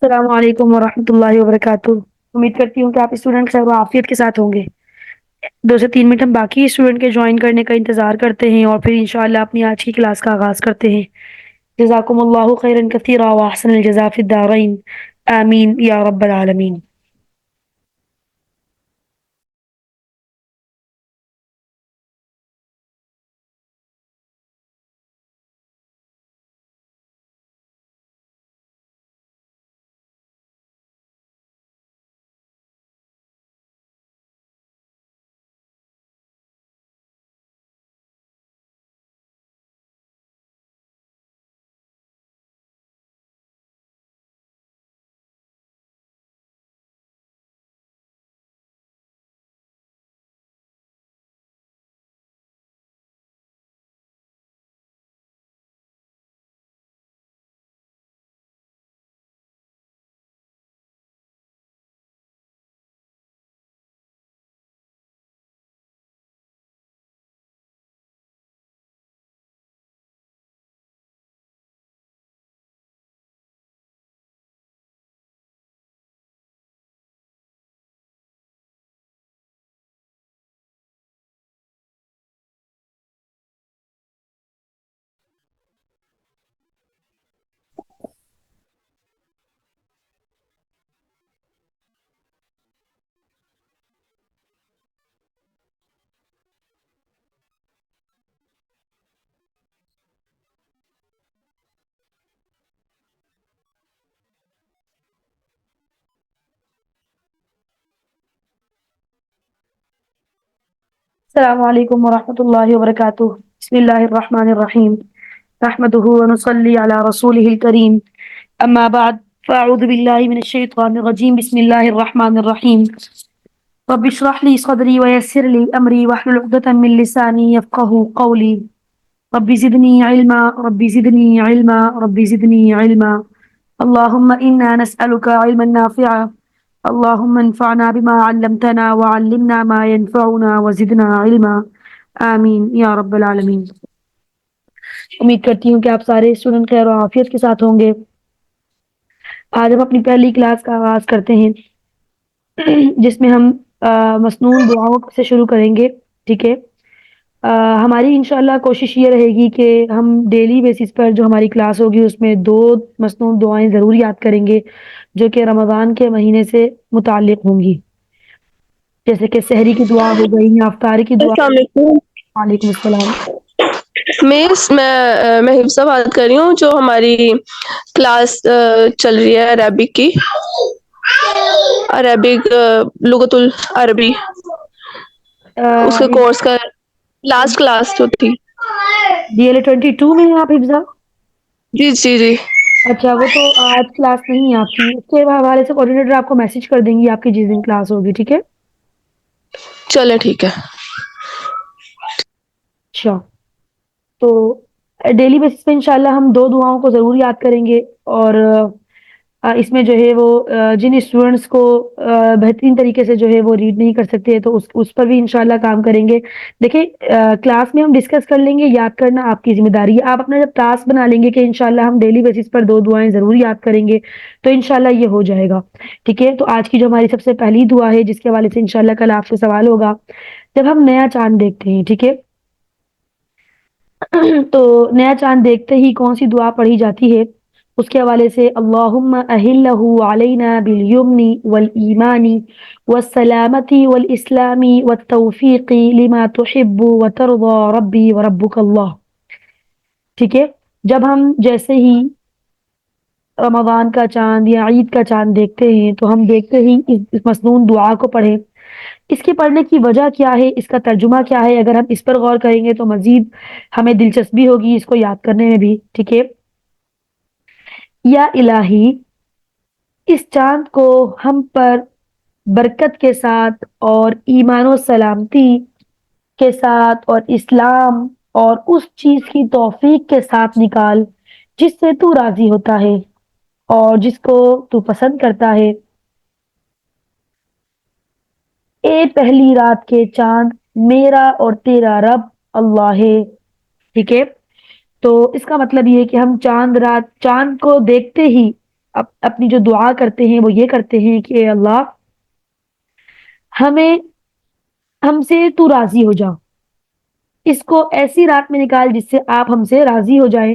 السلام علیکم ورحمۃ اللہ وبرکاتہ۔ امید کرتی ہوں کہ آپ اسٹوڈنٹ خیر و عافیت کے ساتھ ہوں گے۔ 2 سے 3 منٹ ہم باقی اسٹوڈنٹ کے جوائن کرنے کا انتظار کرتے ہیں اور پھر انشاءاللہ اپنی آج کی کلاس کا آغاز کرتے ہیں۔ جزاکم اللہ خیرا کثیرا واحسن الجزاء فی الدارین، آمین یا رب العالمین۔ السلام علیکم ورحمۃ اللہ وبرکاتہ۔ بسم اللہ الرحمن الرحیم، نحمده ونصلی علی رسوله الکریم، اما بعد فاعوذ باللہ من الشیطان الرجیم، بسم اللہ الرحمن الرحیم۔ رب اشرح لي صدري ويسر لي امری واحلل عقدة من لسانی يفقهوا قولی، رب زدنی علما رب زدنی علما رب زدنی علما، اللهم انا نسألك علما نافعا، اللهم انفعنا بما علمتنا وعلمنا ما ينفعنا وزدنا علما، آمین یا رب العالمین۔ امید کرتی ہوں کہ آپ سارے اسٹوڈنٹ خیر و عافیت کے ساتھ ہوں گے۔ آج ہم اپنی پہلی کلاس کا آغاز کرتے ہیں جس میں ہم مسنون دعاؤں سے شروع کریں گے، ٹھیک ہے۔ ہماری انشاءاللہ کوشش یہ رہے گی کہ ہم ڈیلی بیسس پر جو ہماری کلاس ہوگی اس میں 2 مسنون دعائیں ضرور یاد کریں گے جو کہ رمضان کے مہینے سے متعلق ہوں گی، جیسے کہ سحری کی دعا ہو گئی یا افطاری کی دعا۔ السلام علیکم۔ وعلیکم السلام۔ میں حفصہ بات کر رہی ہوں، جو ہماری کلاس چل رہی ہے عربک کی، عربک لغت العربی، اس کے کورس کا لاسٹ کلاس جو تھی۔ DLA 22 میں ہیں آپ حفظہ؟ جی جی جی، اچھا، وہ تو آج کلاس نہیں ہے آپ کی، اس کے حوالے سے کوآرڈینیٹر آپ کو میسج کر دیں گی آپ کی جس دن کلاس ہوگی، ٹھیک ہے۔ چلے ٹھیک ہے۔ اچھا، تو ڈیلی بیسس پہ انشاءاللہ ہم 2 دعاؤں کو ضرور یاد کریں گے، اور اس میں جو ہے وہ جن اسٹوڈنٹس کو بہترین طریقے سے جو ہے وہ ریڈ نہیں کر سکتے تو اس پر بھی انشاءاللہ کام کریں گے۔ دیکھیں کلاس میں ہم ڈسکس کر لیں گے، یاد کرنا آپ کی ذمہ داری ہے۔ آپ اپنا جب ٹاسک بنا لیں گے کہ انشاءاللہ ہم ڈیلی بیسس پر 2 دعائیں ضرور یاد کریں گے تو انشاءاللہ یہ ہو جائے گا، ٹھیک ہے۔ تو آج کی جو ہماری سب سے پہلی دعا ہے جس کے حوالے سے انشاءاللہ کل آپ سے سوال ہوگا، جب ہم نیا چاند دیکھتے ہیں، ٹھیک ہے، تو نیا چاند دیکھتے ہی کون سی دعا پڑھی جاتی ہے؟ اس کے حوالے سے اللہم اہلہ علینا بالیمن والایمان والسلامت والاسلام والتوفیق لما تحب وترضى ربی وربک اللہ، ٹھیک ہے۔ جب ہم جیسے ہی رمضان کا چاند یا عید کا چاند دیکھتے ہیں تو ہم دیکھتے ہی اس مسنون دعا کو پڑھیں۔ اس کے پڑھنے کی وجہ کیا ہے، اس کا ترجمہ کیا ہے، اگر ہم اس پر غور کریں گے تو مزید ہمیں دلچسپی ہوگی اس کو یاد کرنے میں بھی، ٹھیک ہے۔ یا الہی، اس چاند کو ہم پر برکت کے ساتھ اور ایمان و سلامتی کے ساتھ اور اسلام اور اس چیز کی توفیق کے ساتھ نکال جس سے تو راضی ہوتا ہے اور جس کو تو پسند کرتا ہے۔ اے پہلی رات کے چاند، میرا اور تیرا رب اللہ ہے، ٹھیک ہے۔ تو اس کا مطلب یہ ہے کہ ہم چاند کو دیکھتے ہی اپنی جو دعا کرتے ہیں وہ یہ کرتے ہیں کہ اے اللہ ہم سے تو راضی ہو جا، اس کو ایسی رات میں نکال جس سے آپ ہم سے راضی ہو جائیں.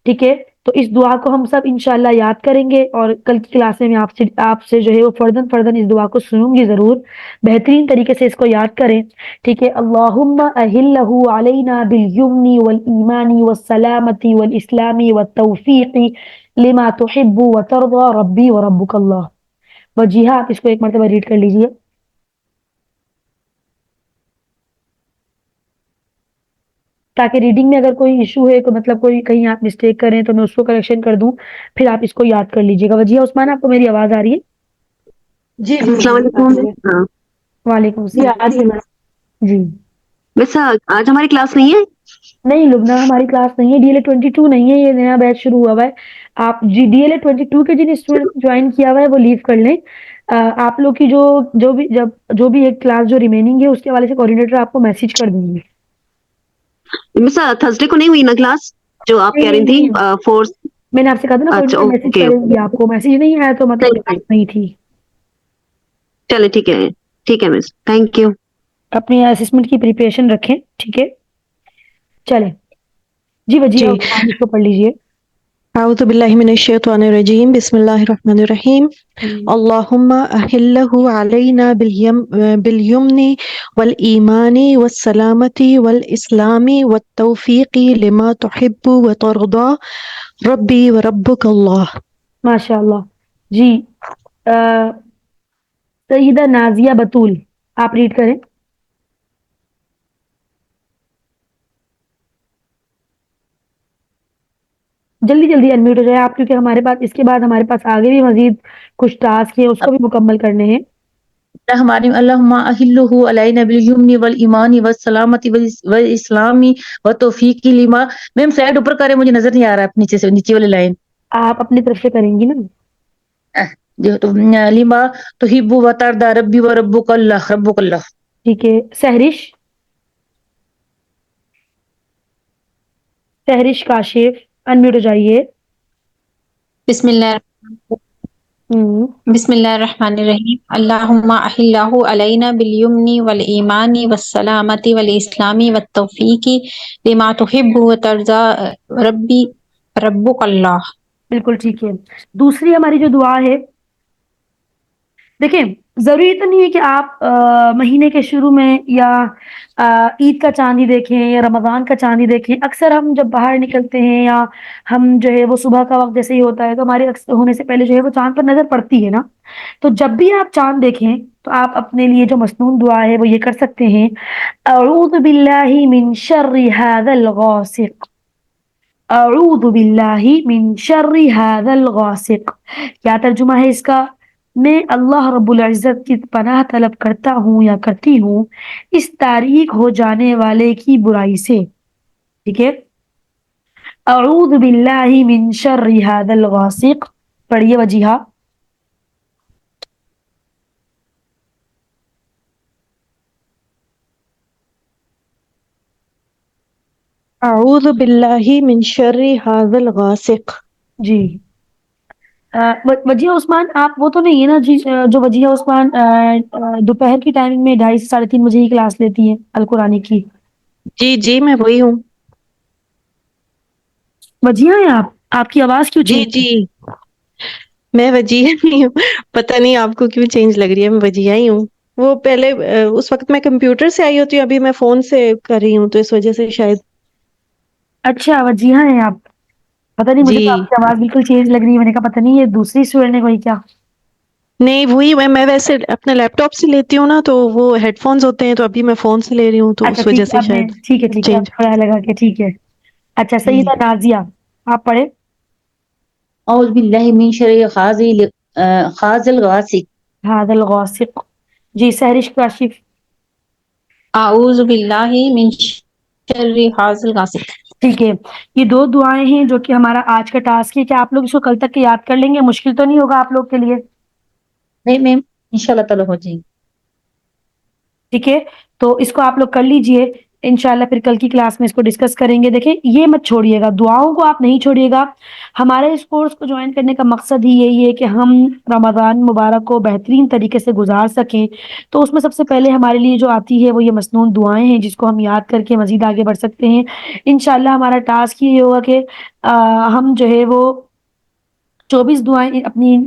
ٹھیک ہے، تو اس دعا کو ہم سب انشاءاللہ یاد کریں گے، اور کل کی کلاس میں آپ سے جو ہے وہ فردن اس دعا کو سنوں گی ضرور. بہترین طریقے سے اس کو یاد کریں. ٹھیک ہے، اللہم اہلہ علینا بالیمن والایمان والسلامت والاسلام والتوفیق لما تحب وترضى ربی وربک اللہ. وجیہہ آپ اس کو ایک مرتبہ ریڈ کر لیجئے. تاکہ ریڈنگ میں اگر کوئی ایشو ہے، مطلب کوئی کہیں آپ مسٹیک کریں تو میں اس کو کریکشن کر دوں، پھر آپ اس کو یاد کر لیجیے گا. وجیہہ عثمان، آپ کو میری آواز آ رہی ہے؟ جی السلام علیکم. ہاں وعلیکم جی السلام. آ رہی ہے میڈم. جی ویسا آج ہماری کلاس نہیں ہے؟ نہیں لبنہ، ہماری کلاس نہیں ہے. ڈی ایل ایڈ 22 نہیں ہے، یہ نیا بیچ شروع ہوا ہوا ہے. آپ جی ڈی ایل ایڈ 22 کے جن اسٹوڈنٹ جوائن کیا ہوا ہے وہ لیو کر لیں. آپ لوگ کی جو بھی ایک کلاس جو ریمیننگ ہے اس کے حوالے سے کوآرڈینیٹر آپ کو میسج کر دیں گے. ویسا تھرسڈے کو نہیں ہوئی نا کلاس جو آپ کہہ رہی تھی؟ نہیں، فورس. میں نے آپ سے کہا تھا نا اچھا کوآرڈینیٹر میسج اوکے. کریں گی آپ کو. میسج نہیں آیا تو مطلب کلاس نہیں تھی. چلے ٹھیک ہے مس، تھینک یو. اپنی اسسمنٹ کی پریپریشن رکھیں. ٹھیک ہے، چلیں جی. وجیہہ جی عثمان، اس کو پڑھ لیجئے. اعوذ باللہ من الشیطان الرجیم، بسم اللہ الرحمن الرحیم. اللہم احلہ علینا بالیمن والایمان والسلامت والاسلام والتوفیق لما تحب وترضى ربی وربک اللہ. ماشاء اللہ. جی سیدہ نازیہ بطول، آپ ریڈ کریں. جلدی جلدی انمیوٹ ہو جائے آپ، کیونکہ ہمارے پاس اس کے بعد ہمارے پاس آگے بھی مزید کچھ ٹاسک ہیں، اس کو بھی مکمل کرنے ہیں. اللہم احلہ علینا بالیمن والایمان والسلامت والاسلام والتوفیق لما. میم سلائڈ اوپر کریں، مجھے نظر نہیں آ رہا ہے نیچے سے، نیچے والی لائن. آپ اپنی طرف سے کریں گی نا. جو تو لما تحب وترضى ربی وربک اللہ، ربک اللہ. ٹھیک ہے، سہرش کاشف، انمیوٹ ہو جائیے. بسم اللہ بسم اللہ الرحمن الرحیم. اللہم احلہ علینا بالیمن والایمان والسلامت والاسلام والتوفیق لما تحب وترضى ربی ربک اللہ. بالکل ٹھیک ہے. دوسری ہماری جو دعا ہے، دیکھیں ضروری تو نہیں ہے کہ آپ مہینے کے شروع میں یا عید کا چاند ہی دیکھیں یا رمضان کا چاند ہی دیکھیں. اکثر ہم جب باہر نکلتے ہیں یا ہم جو ہے وہ صبح کا وقت جیسے ہی ہوتا ہے تو ہمارے ہونے سے پہلے جو ہے وہ چاند پر نظر پڑتی ہے نا. تو جب بھی آپ چاند دیکھیں تو آپ اپنے لیے جو مسنون دعا ہے وہ یہ کر سکتے ہیں: اعوذ باللہ من شر ھذا الغاسق. اعوذ باللہ من شر ھذا الغاسق. کیا ترجمہ ہے اس کا؟ میں اللہ رب العزت کی پناہ طلب کرتا ہوں یا کرتی ہوں اس تاریک ہو جانے والے کی برائی سے. ٹھیک ہے، اعوذ باللہ من شر ھذا الغاسق. پڑھیے وجیہہ. اعوذ باللہ من شر ھذا الغاسق. جی وجیہہ عثمان، آپ وہ تو نہیں ہے نا جی جو وجیہہ عثمان دوپہر کی ٹائمنگ میں 2:30 سے 3:30 بجے کی کلاس لیتی ہیں القرآنی کی؟ جی میں وہی ہوں. وجیہہ ہیں آپ کی آواز کیوں چینج ہے؟ جی میں وجیہہ نہیں ہوں. پتہ نہیں آپ کو کیوں چینج لگ رہی ہے، میں وجیہہ ہی ہوں. وہ پہلے اس وقت میں کمپیوٹر سے آئی ہوتی ہوں، ابھی میں فون سے کر رہی ہوں تو اس وجہ سے شاید. اچھا وجیہہ ہیں آپ. پتہ نہیں، مجھے جی تو آپ کی آواز بالکل چینج لگ رہی ہے. میں نے کہا پتہ نہیں یہ دوسری اسٹوڈنٹ ہے کوئی کیا. نہیں وہی میں ویسے اپنے لیپ ٹاپ سے لیتی ہوں نا، تو وہ ہیڈ فونز ہوتے ہیں، تو ابھی میں فون سے لے رہی ہوں تو اچھا اس وجہ ٹھیک ہے، سے اب میں شاید ٹھیک ہے اب چینج. تھوڑا لگا کے ٹھیک ہے. اچھا جی سیدہ نازیہ، آپ پڑھے. اعوذ باللہ من شر ھذا الغاسق. ھذا الغاسق. جی سہرش کاشف. اعوذ باللہ من شر ھذا الغاسق. ٹھیک ہے، یہ 2 دعائیں ہیں جو کہ ہمارا آج کا ٹاسک ہے. کیا آپ لوگ اس کو کل تک کے یاد کر لیں گے؟ مشکل تو نہیں ہوگا آپ لوگ کے لیے؟ نہیں میم، انشاء اللہ تعالی ہو جائے گی. ٹھیک ہے، تو اس کو آپ لوگ کر لیجئے. انشاءاللہ پھر کل کی کلاس میں اس کو ڈسکس کریں گے. دیکھیں یہ مت چھوڑیے گا, دعاؤں کو آپ نہیں چھوڑیے گا. ہمارے اس کورس کو جوائن کرنے کا مقصد ہی یہی ہے کہ ہم رمضان مبارک کو بہترین طریقے سے گزار سکیں. تو اس میں سب سے پہلے ہمارے لیے جو آتی ہے وہ یہ مسنون دعائیں ہیں, جس کو ہم یاد کر کے مزید آگے بڑھ سکتے ہیں. انشاءاللہ ہمارا ٹاسک یہ ہوگا کہ ہم جو ہے وہ 24 دعائیں اپنی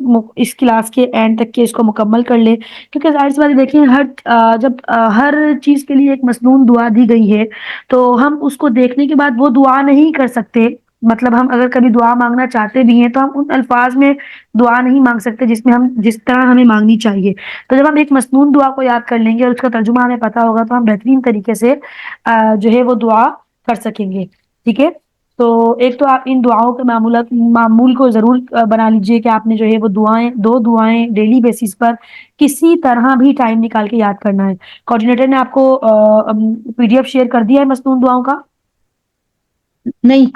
اس کلاس کے اینڈ تک کے اس کو مکمل کر لیں, کیونکہ ظاہر سی بات ہے دیکھیں جب ہر چیز کے لیے ایک مسنون دعا دی گئی ہے تو ہم اس کو دیکھنے کے بعد وہ دعا نہیں کر سکتے. مطلب ہم اگر کبھی دعا مانگنا چاہتے بھی ہیں تو ہم ان الفاظ میں دعا نہیں مانگ سکتے جس طرح ہمیں مانگنی چاہیے. تو جب ہم ایک مسنون دعا کو یاد کر لیں گے اور اس کا ترجمہ ہمیں پتا ہوگا تو ہم بہترین طریقے سے جو ہے وہ دعا کر سکیں گے. ٹھیک ہے, تو ایک تو آپ ان دعاؤں کے معمول کو ضرور بنا لیجئے کہ آپ نے جو ہے وہ دو دعائیں ڈیلی بیسس پر کسی طرح بھی ٹائم نکال کے یاد کرنا ہے. کوآرڈینیٹر نے آپ کو PDF شیئر کر دیا ہے مسنون دعاؤں کا؟ نہیں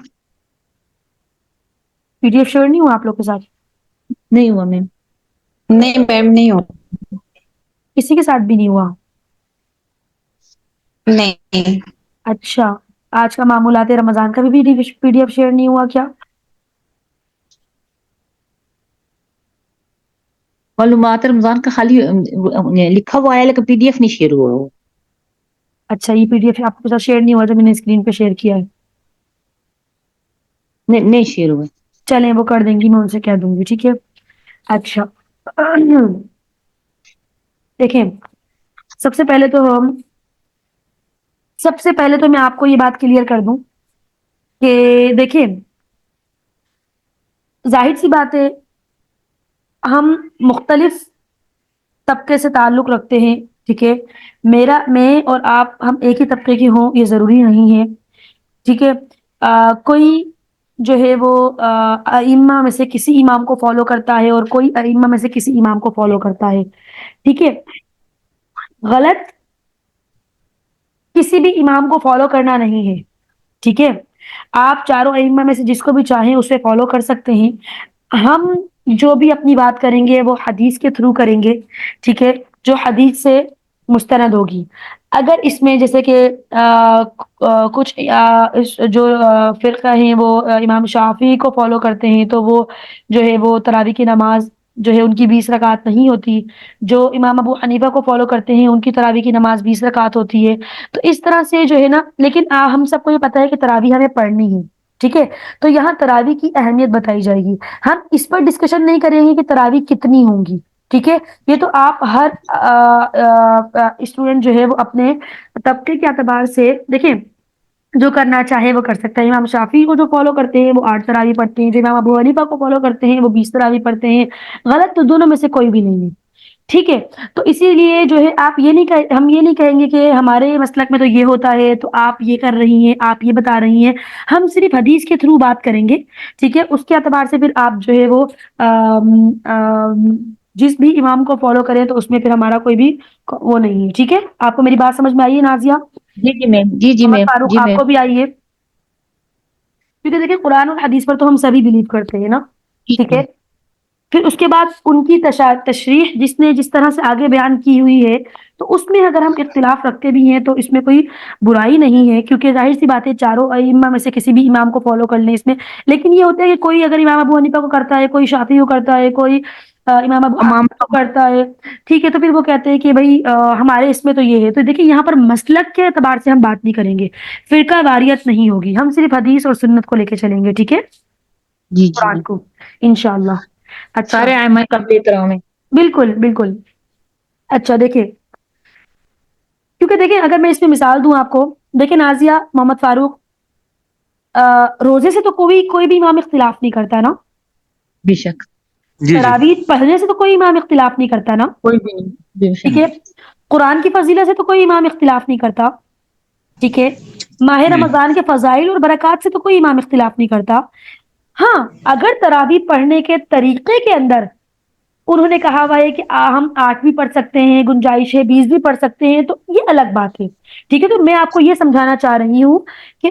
PDF شیئر نہیں ہوا آپ لوگ کے ساتھ؟ نہیں ہوا میم. نہیں میم نہیں ہو. کسی کے ساتھ بھی نہیں ہوا؟ نہیں اچھا, آج کا معمولات رمضان کا بھی PDF شیئر نہیں ہوا کیا؟ معلومات رمضان کا خالی لکھا ہوا ہے لیکن PDF نہیں شیئر ہوا وہ. اچھا, یہ PDF آپ کے ساتھ شیئر نہیں ہوا جو میں نے اسکرین پہ شیئر کیا ہے؟ نہیں شیئر ہوا. چلیں وہ کر دیں گی, میں ان سے کہہ دوں گی. ٹھیک ہے. اچھا دیکھیں سب سے پہلے تو میں آپ کو یہ بات کلیئر کر دوں کہ دیکھیں ظاہر سی بات ہے ہم مختلف طبقے سے تعلق رکھتے ہیں. ٹھیک ہے, میں اور آپ ہم ایک ہی طبقے کی ہوں یہ ضروری نہیں ہے. ٹھیک ہے, کوئی جو ہے وہ ائمہ میں سے کسی امام کو فالو کرتا ہے اور کوئی ائمہ میں سے کسی امام کو فالو کرتا ہے. ٹھیک ہے, غلط کسی بھی امام کو فالو کرنا نہیں ہے. ٹھیک ہے, آپ چاروں ائمہ میں سے جس کو بھی چاہیں اسے فالو کر سکتے ہیں. ہم جو بھی اپنی بات کریں گے وہ حدیث کے تھرو کریں گے. ٹھیک ہے, جو حدیث سے مستند ہوگی. اگر اس میں جیسے کہ کچھ جو فرقہ ہیں وہ امام شافعی کو فالو کرتے ہیں تو وہ جو ہے وہ تراویح کی نماز جو ہے ان کی 20 رکعت نہیں ہوتی. جو امام ابو حنیفہ کو فالو کرتے ہیں ان کی تراویح کی نماز 20 رکعت ہوتی ہے. تو اس طرح سے جو ہے نا, لیکن ہم سب کو یہ پتا ہے کہ تراویح ہمیں پڑھنی ہے. ٹھیک ہے, تو یہاں تراویح کی اہمیت بتائی جائے گی. ہم اس پر ڈسکشن نہیں کریں گے کہ تراویح کتنی ہوں گی. ٹھیک ہے, یہ تو آپ ہر اسٹوڈنٹ جو ہے وہ اپنے طبقے کے اعتبار سے دیکھیں جو کرنا چاہے وہ کر سکتا ہے. امام شافعی کو جو فالو کرتے ہیں وہ 8 تراویح پڑھتے ہیں, جو امام ابو حنیفہ کو فالو کرتے ہیں وہ 20 تراویح پڑھتے ہیں. غلط تو دونوں میں سے کوئی بھی نہیں ہے. ٹھیک ہے, تو اسی لیے جو ہے ہم یہ نہیں کہیں گے کہ ہمارے مسلک میں تو یہ ہوتا ہے تو آپ یہ کر رہی ہیں, آپ یہ بتا رہی ہیں. ہم صرف حدیث کے تھرو بات کریں گے. ٹھیک ہے, اس کے اعتبار سے پھر آپ جو ہے وہ جس بھی امام کو فالو کریں تو اس میں پھر ہمارا کوئی بھی وہ نہیں ہے. ٹھیک ہے, آپ کو میری بات سمجھ میں آئی ہے نازیہ؟ جی میم. جی محمد میم. فاروق جی آپ میم. کو بھی آئی ہے؟ کیونکہ دیکھیں قرآن اور حدیث پر تو ہم سبھی بلیو کرتے ہیں نا. ٹھیک ہے, پھر اس کے بعد ان کی تشریح جس نے جس طرح سے آگے بیان کی ہوئی ہے تو اس میں اگر ہم اختلاف رکھتے بھی ہیں تو اس میں کوئی برائی نہیں ہے, کیونکہ ظاہر سی بات ہے چاروں ائمہ میں سے کسی بھی امام کو فالو کر لیں اس میں. لیکن یہ ہوتا ہے کہ کوئی اگر امام ابو حنیفہ کو کرتا ہے, کوئی شافعی کو کرتا ہے, کوئی امام ابو حنیفہ کو کرتا ہے. ٹھیک ہے, تو پھر وہ کہتے ہیں کہ بھائی ہمارے اس میں تو یہ ہے. تو دیکھیں یہاں پر مسلک کے اعتبار سے ہم بات نہیں کریں گے, فرقہ واریت نہیں ہوگی, ہم صرف حدیث اور سنت کو لے کے چلیں گے. ٹھیک ہے, جی قرآن کو انشاءاللہ. اچھا, سارے ائمہ کا احترام ہے. بالکل بالکل. اچھا دیکھیں, کیونکہ دیکھیں اگر میں اس میں مثال دوں آپ کو, دیکھیں نازیہ, محمد فاروق, روزے سے تو کوئی بھی امام اختلاف نہیں کرتا نا. بے شک. تراویح پڑھنے سے تو کوئی امام اختلاف نہیں کرتا نا. کوئی بھی نہیں. بے ٹھیک شک. ہے, قرآن کی فضیلت سے تو کوئی امام اختلاف نہیں کرتا. ٹھیک ہے, ماہ رمضان کے فضائل اور برکات سے تو کوئی امام اختلاف نہیں کرتا. ہاں, اگر تراویح پڑھنے کے طریقے کے اندر انہوں نے کہا ہوا ہے کہ ہم 8 بھی پڑھ سکتے ہیں, گنجائش ہے 20 بھی پڑھ سکتے ہیں, تو یہ الگ بات ہے. ٹھیک ہے, تو میں آپ کو یہ سمجھانا چاہ رہی ہوں کہ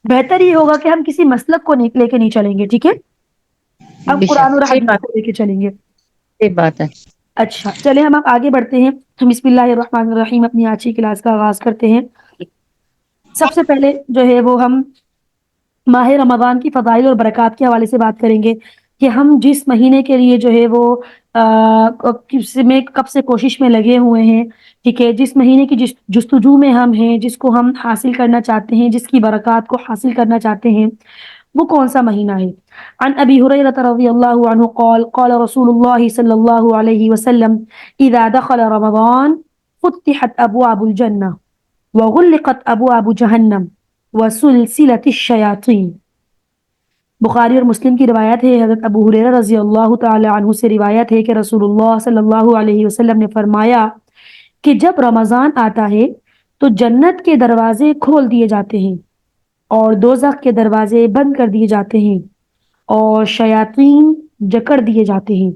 بہتر یہ ہوگا کہ ہم کسی مسلک کو لے کے نہیں چلیں گے. ٹھیک ہے, ہم بے قرآن شک. اور صحیح حدیث بات. کو لے کے چلیں گے. صحیح بات ہے. اچھا چلے ہم اب آگے بڑھتے ہیں. بسم اللہ الرحمن الرحیم, اپنی آج کی کلاس کا آغاز کرتے ہیں. سب سے پہلے جو ہے وہ ہم ماہ رمضان کی فضائل اور برکات کے حوالے سے بات کریں گے کہ ہم جس مہینے کے لیے جو ہے وہ کب سے کوشش میں لگے ہوئے ہیں، ٹھیک ہے، جس مہینے کی جستجو میں ہم ہیں، جس کو ہم حاصل کرنا چاہتے ہیں، جس کی برکات کو حاصل کرنا چاہتے ہیں، وہ کون سا مہینہ ہے؟ عن ابی ہریرہ رضی اللہ عنہ قال قال رسول اللہ صلی اللہ علیہ وسلم اذا دخل رمضان فتحت ابواب الجنہ وغلقت ابواب جہنم وسلسلت الشیاطین۔ بخاری اور مسلم کی روایت ہے، حضرت ابو ہریرہ رضی اللہ تعالی عنہ سے روایت ہے کہ رسول اللہ صلی اللہ علیہ وسلم نے فرمایا کہ جب رمضان آتا ہے تو جنت کے دروازے کھول دیے جاتے ہیں اور دوزخ کے دروازے بند کر دیے جاتے ہیں اور شیاطین جکڑ دیے جاتے ہیں،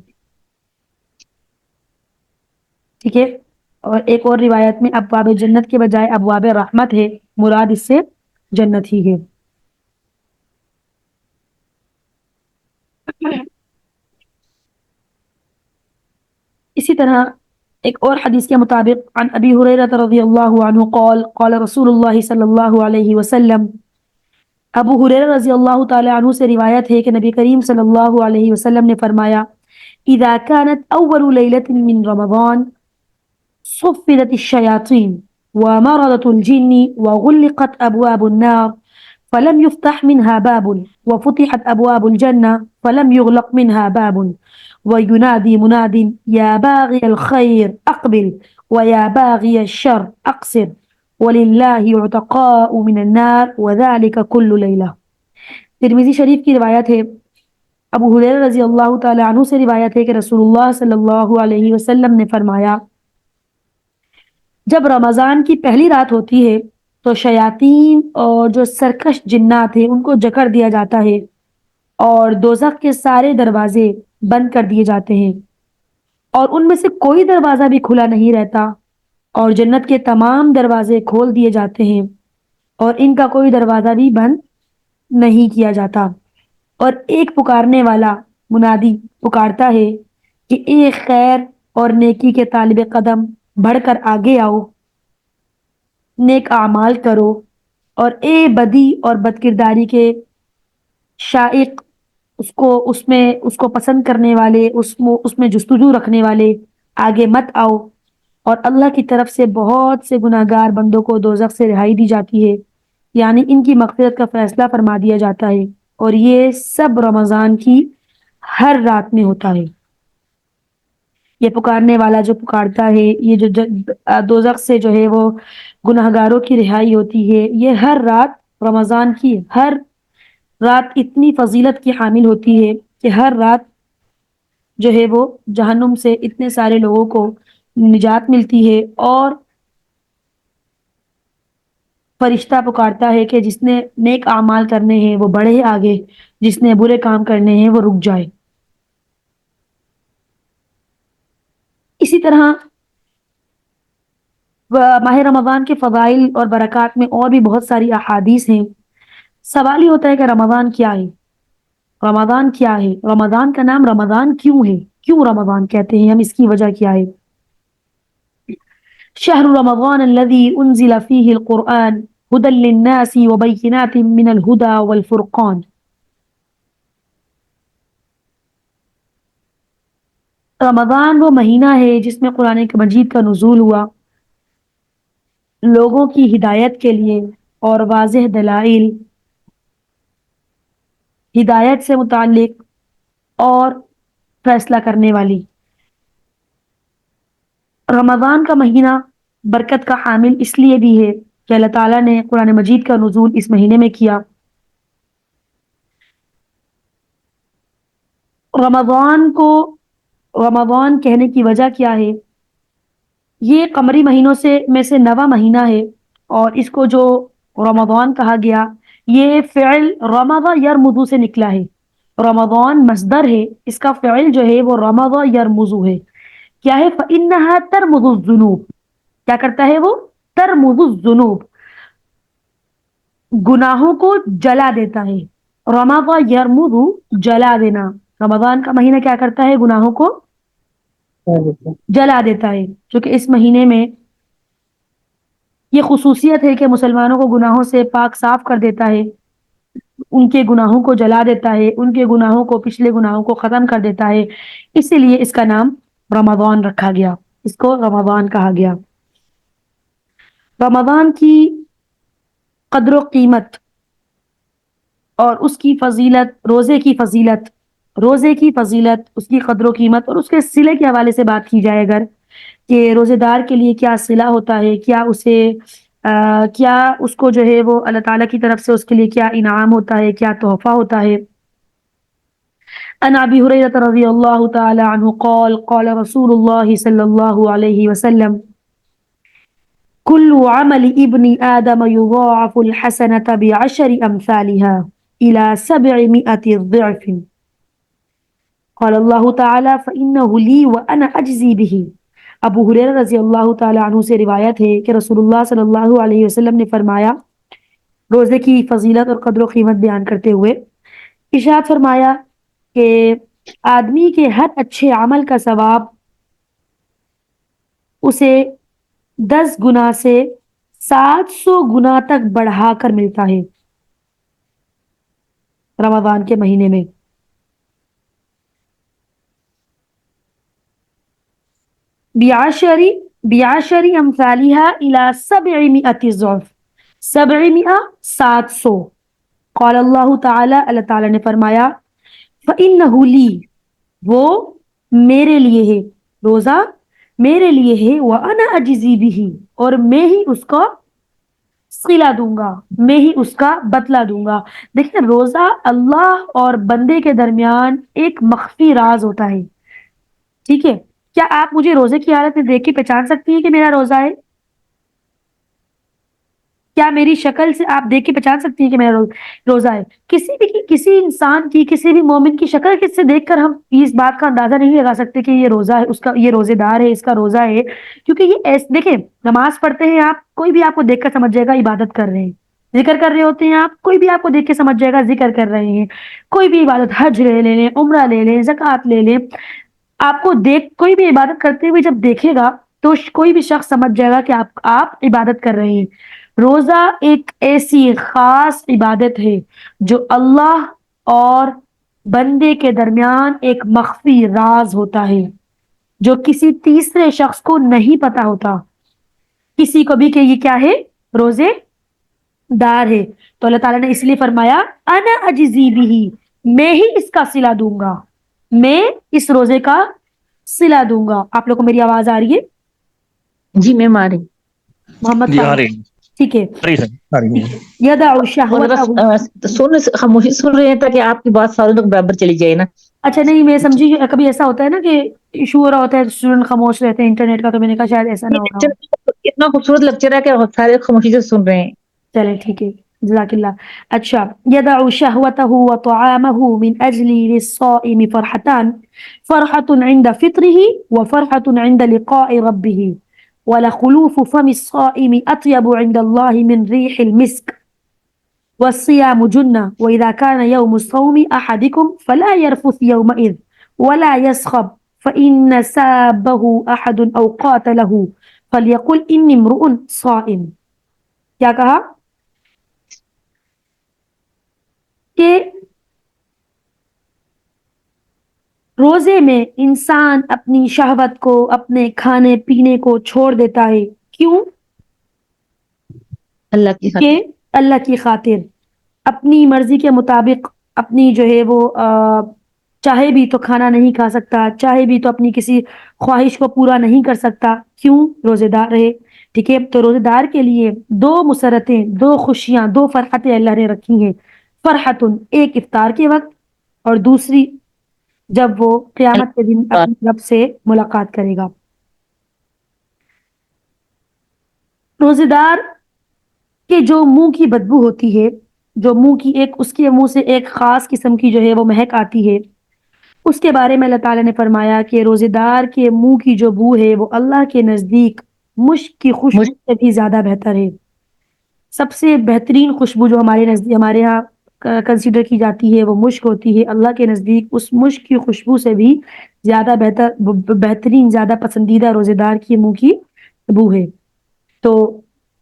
ٹھیک ہے۔ اور ایک اور روایت میں ابواب جنت کے بجائے ابواب رحمت ہے، مراد اس سے جنت ہی ہے۔ اسی طرح ایک اور حدیث کے مطابق عن ابی ہریرہ رضی اللہ عنہ قال قال رسول اللہ صلی اللہ علیہ وسلم، ابو ہریرہ رضی اللہ تعالی عنہ سے روایت ہے کہ نبی کریم صلی اللہ علیہ وسلم نے فرمایا اذا كانت اول ليلة من رمضان صفدت الشياطين ومرضت الجن وغلقت ابواب النار فلم يفتح منها باب وفتحت ابواب الجنة فلم يغلق منها باب وينادي مناد يا باغي الخير اقبل ويا باغي الشر اقصر وللہ عتقاء من النار وذلك كل لیلہ۔ ترمذی شریف کی روایت ہے، ابو ہریرہ رضی اللہ تعالی عنہ سے روایت ہے کہ رسول اللہ صلی اللہ علیہ وسلم نے فرمایا جب رمضان کی پہلی رات ہوتی ہے تو شیاطین اور جو سرکش جنات ہیں ان کو جکڑ دیا جاتا ہے اور دوزخ کے سارے دروازے بند کر دیے جاتے ہیں اور ان میں سے کوئی دروازہ بھی کھلا نہیں رہتا اور جنت کے تمام دروازے کھول دیے جاتے ہیں اور ان کا کوئی دروازہ بھی بند نہیں کیا جاتا، اور ایک پکارنے والا منادی پکارتا ہے کہ اے خیر اور نیکی کے طالب قدم بڑھ کر آگے آؤ، نیک اعمال کرو، اور اے بدی اور بدکرداری کے شائق، اس کو پسند کرنے والے، اس میں جستجو رکھنے والے آگے مت آؤ، اور اللہ کی طرف سے بہت سے گناہگار بندوں کو دوزخ سے رہائی دی جاتی ہے، یعنی ان کی مغفرت کا فیصلہ فرما دیا جاتا ہے، اور یہ سب رمضان کی ہر رات میں ہوتا ہے۔ یہ پکارنے والا جو پکارتا ہے، یہ جو دوزخ سے جو ہے وہ گناہگاروں کی رہائی ہوتی ہے، یہ ہر رات رمضان کی ہر رات اتنی فضیلت کی حامل ہوتی ہے کہ ہر رات جو ہے وہ جہنم سے اتنے سارے لوگوں کو نجات ملتی ہے، اور فرشتہ پکارتا ہے کہ جس نے نیک اعمال کرنے ہیں وہ بڑھے آگے، جس نے برے کام کرنے ہیں وہ رک جائے۔ اسی طرح ماہ رمضان کے فضائل اور برکات میں اور بھی بہت ساری احادیث ہیں۔ سوال یہ ہوتا ہے کہ رمضان کیا ہے؟ رمضان کیا ہے؟ رمضان کا نام رمضان کیوں ہے؟ کیوں رمضان کہتے ہیں ہم؟ اس کی وجہ کیا ہے؟ شہر رمضان الذي انزل فيه القرآن هدى للناس وبينات من الهدى والفرقان۔ رمضان وہ مہینہ ہے جس میں قرآن مجید کا نزول ہوا، لوگوں کی ہدایت کے لیے اور واضح دلائل، ہدایت سے متعلق اور فیصلہ کرنے والی۔ رمضان کا مہینہ برکت کا حامل اس لیے بھی ہے کہ اللہ تعالیٰ نے قرآن مجید کا نزول اس مہینے میں کیا۔ رمضان کہنے کی وجہ کیا ہے؟ یہ قمری مہینوں میں سے 9واں مہینہ ہے، اور اس کو جو رمضان کہا گیا یہ فعل رمض یرمض سے نکلا ہے۔ رمضان مصدر ہے، اس کا فعل جو ہے وہ رمض یرمض ہے۔ کیا ہے؟ فإنها ترمض الذنوب، کیا کرتا ہے وہ؟ ترمض الذنوب، گناہوں کو جلا دیتا ہے۔ رمض یرمض، جلا دینا۔ رمضان کا مہینہ کیا کرتا ہے؟ گناہوں کو جلا دیتا ہے، چونکہ اس مہینے میں یہ خصوصیت ہے کہ مسلمانوں کو گناہوں سے پاک صاف کر دیتا ہے، ان کے گناہوں کو جلا دیتا ہے، ان کے گناہوں کو، پچھلے گناہوں کو ختم کر دیتا ہے، اسی لیے اس کا نام رمضان رکھا گیا، اس کو رمضان کہا گیا۔ رمضان کی قدر و قیمت اور اس کی فضیلت، روزے کی فضیلت، اس کی قدر و قیمت اور اس کے صلے کے حوالے سے بات کی جائے اگر، کہ روزے دار کے لیے کیا صلہ ہوتا ہے، کیا اس کو جو ہے وہ اللہ تعالیٰ کی طرف سے اس کے لیے کیا انعام ہوتا ہے، کیا تحفہ ہوتا ہے۔ عن ابی ہریرہ رضی اللہ تعالی عنہ قال قال رسول اللہ صلی اللہ علیہ وسلم كل عمل ابن آدم يضاعف الحسنة بعشر أمثالها إلى 700 ضعف قال الله تعالى فإنه لي وأنا أجزي به۔ ابو ہریرہ رضی اللہ تعالی عنہ سے روایت ہے کہ رسول اللہ صلی اللہ علیہ وسلم نے فرمایا، روزے کی فضیلت اور قدر و قیمت بیان کرتے ہوئے ارشاد فرمایا کہ آدمی کے ہر اچھے عمل کا ثواب اسے 10 گنا سے 700 گنا تک بڑھا کر ملتا ہے رمضان کے مہینے میں۔ بیعشری امثالها الى 700 ضعف، 700 قال اللہ تعالی، اللہ تعالی نے فرمایا فإنہ لی، وہ میرے لیے ہے، روزہ میرے لیے ہے، وَأَنَا أَجْزِي بِهِ، اور میں ہی اس کو صلہ دوں گا، میں ہی اس کا بدلہ دوں گا۔ دیکھیں روزہ اللہ اور بندے کے درمیان ایک مخفی راز ہوتا ہے، ٹھیک ہے؟ کیا آپ مجھے روزے کی حالت میں دیکھ کے پہچان سکتی ہیں کہ میرا روزہ ہے؟ کیا میری شکل سے آپ دیکھ کے پہچان سکتی ہیں کہ میرا روزہ ہے؟ کسی انسان کی، کسی بھی مومن کی شکل کس سے دیکھ کر ہم اس بات کا اندازہ نہیں لگا سکتے کہ یہ روزہ ہے، اس کا یہ روزے دار ہے، اس کا روزہ ہے، کیونکہ یہ دیکھیں نماز پڑھتے ہیں آپ، کوئی بھی آپ کو دیکھ کر سمجھ جائے گا عبادت کر رہے ہیں، ذکر کر رہے ہوتے ہیں آپ، کوئی بھی آپ کو دیکھ کے سمجھ جائے گا ذکر کر رہے ہیں، کوئی بھی عبادت، حج لے لیں، عمرہ لے لیں، زکوٰۃ لے لیں، آپ کو کوئی بھی عبادت کرتے ہوئے جب دیکھے گا تو کوئی بھی شخص سمجھ جائے گا کہ آپ عبادت کر رہے ہیں۔ روزہ ایک ایسی خاص عبادت ہے جو اللہ اور بندے کے درمیان ایک مخفی راز ہوتا ہے جو کسی تیسرے شخص کو نہیں پتا ہوتا کسی کو بھی کہ یہ کیا ہے، روزے دار ہے۔ تو اللہ تعالیٰ نے اس لیے فرمایا انا اجزی بھی، میں ہی اس کا صلہ دوں گا، میں اس روزے کا صلہ دوں گا۔ آپ لوگوں کو میری آواز آ رہی ہے؟ جی میم آ رہی۔ محمد جی آ فاروق، رہی ٹھیک ہے۔ آ رہی ہے۔ یدع اور شہوتہ، خاموشی سن رہے ہیں تاکہ آپ کی بات ساروں تک برابر چلی جائے نا۔ اچھا نہیں میں سمجھی کبھی ایسا ہوتا ہے نا کہ ایشو ہو رہا ہوتا ہے، اسٹوڈنٹ خاموش رہتے ہیں انٹرنیٹ کا، تو میں نے کہا شاید ایسا نہ ہو رہا ہو۔ اتنا خوبصورت لیکچر ہے کہ سارے خاموشی سے سن رہے ہیں۔ چلے ٹھیک ہے، جزاک اللہ۔ اچھا، یدع شہوته وطعامه من اجل للصائم فرحتان، فرحة عند فطره وفرحة عند لقاء ربه، ولخلوف فم الصائم اطيب عند الله من ريح المسك، والصيام جنة، وإذا كان يوم الصوم أحدكم فلا يرفث يومئذ ولا يسخب، فإن سابه أحد أو قاتله فليقل إني امرؤ صائم۔ کیا کہا کہ روزے میں انسان اپنی شہوت کو، اپنے کھانے پینے کو چھوڑ دیتا ہے، کیوں؟ اللہ کی کہ اللہ کی خاطر، اپنی مرضی کے مطابق، اپنی جو ہے وہ چاہے بھی تو کھانا نہیں کھا سکتا، چاہے بھی تو اپنی کسی خواہش کو پورا نہیں کر سکتا، کیوں؟ روزے دار رہے، ٹھیک ہے؟ تو روزے دار کے لیے 2 مسرتیں، 2 خوشیاں، 2 فرحتیں اللہ نے رکھی ہیں۔ فرحتن، ایک افطار کے وقت، اور دوسری جب وہ قیامت کے دن اپنے رب سے ملاقات کرے گا۔ روزے دار کہ جو منہ کی بدبو ہوتی ہے، جو منہ کی اس کے منہ سے ایک خاص قسم کی جو ہے وہ مہک آتی ہے، اس کے بارے میں اللہ تعالیٰ نے فرمایا کہ روزے دار کے منہ کی جو بو ہے وہ اللہ کے نزدیک مشک کی خوشبو سے بھی زیادہ بہتر ہے۔ سب سے بہترین خوشبو جو ہمارے ہاں کنسیڈر کی جاتی ہے وہ مشک ہوتی ہے، اللہ کے نزدیک اس مشک کی خوشبو سے بھی زیادہ بہترین، زیادہ پسندیدہ روزے دار کی منہ کی بو ہے۔ تو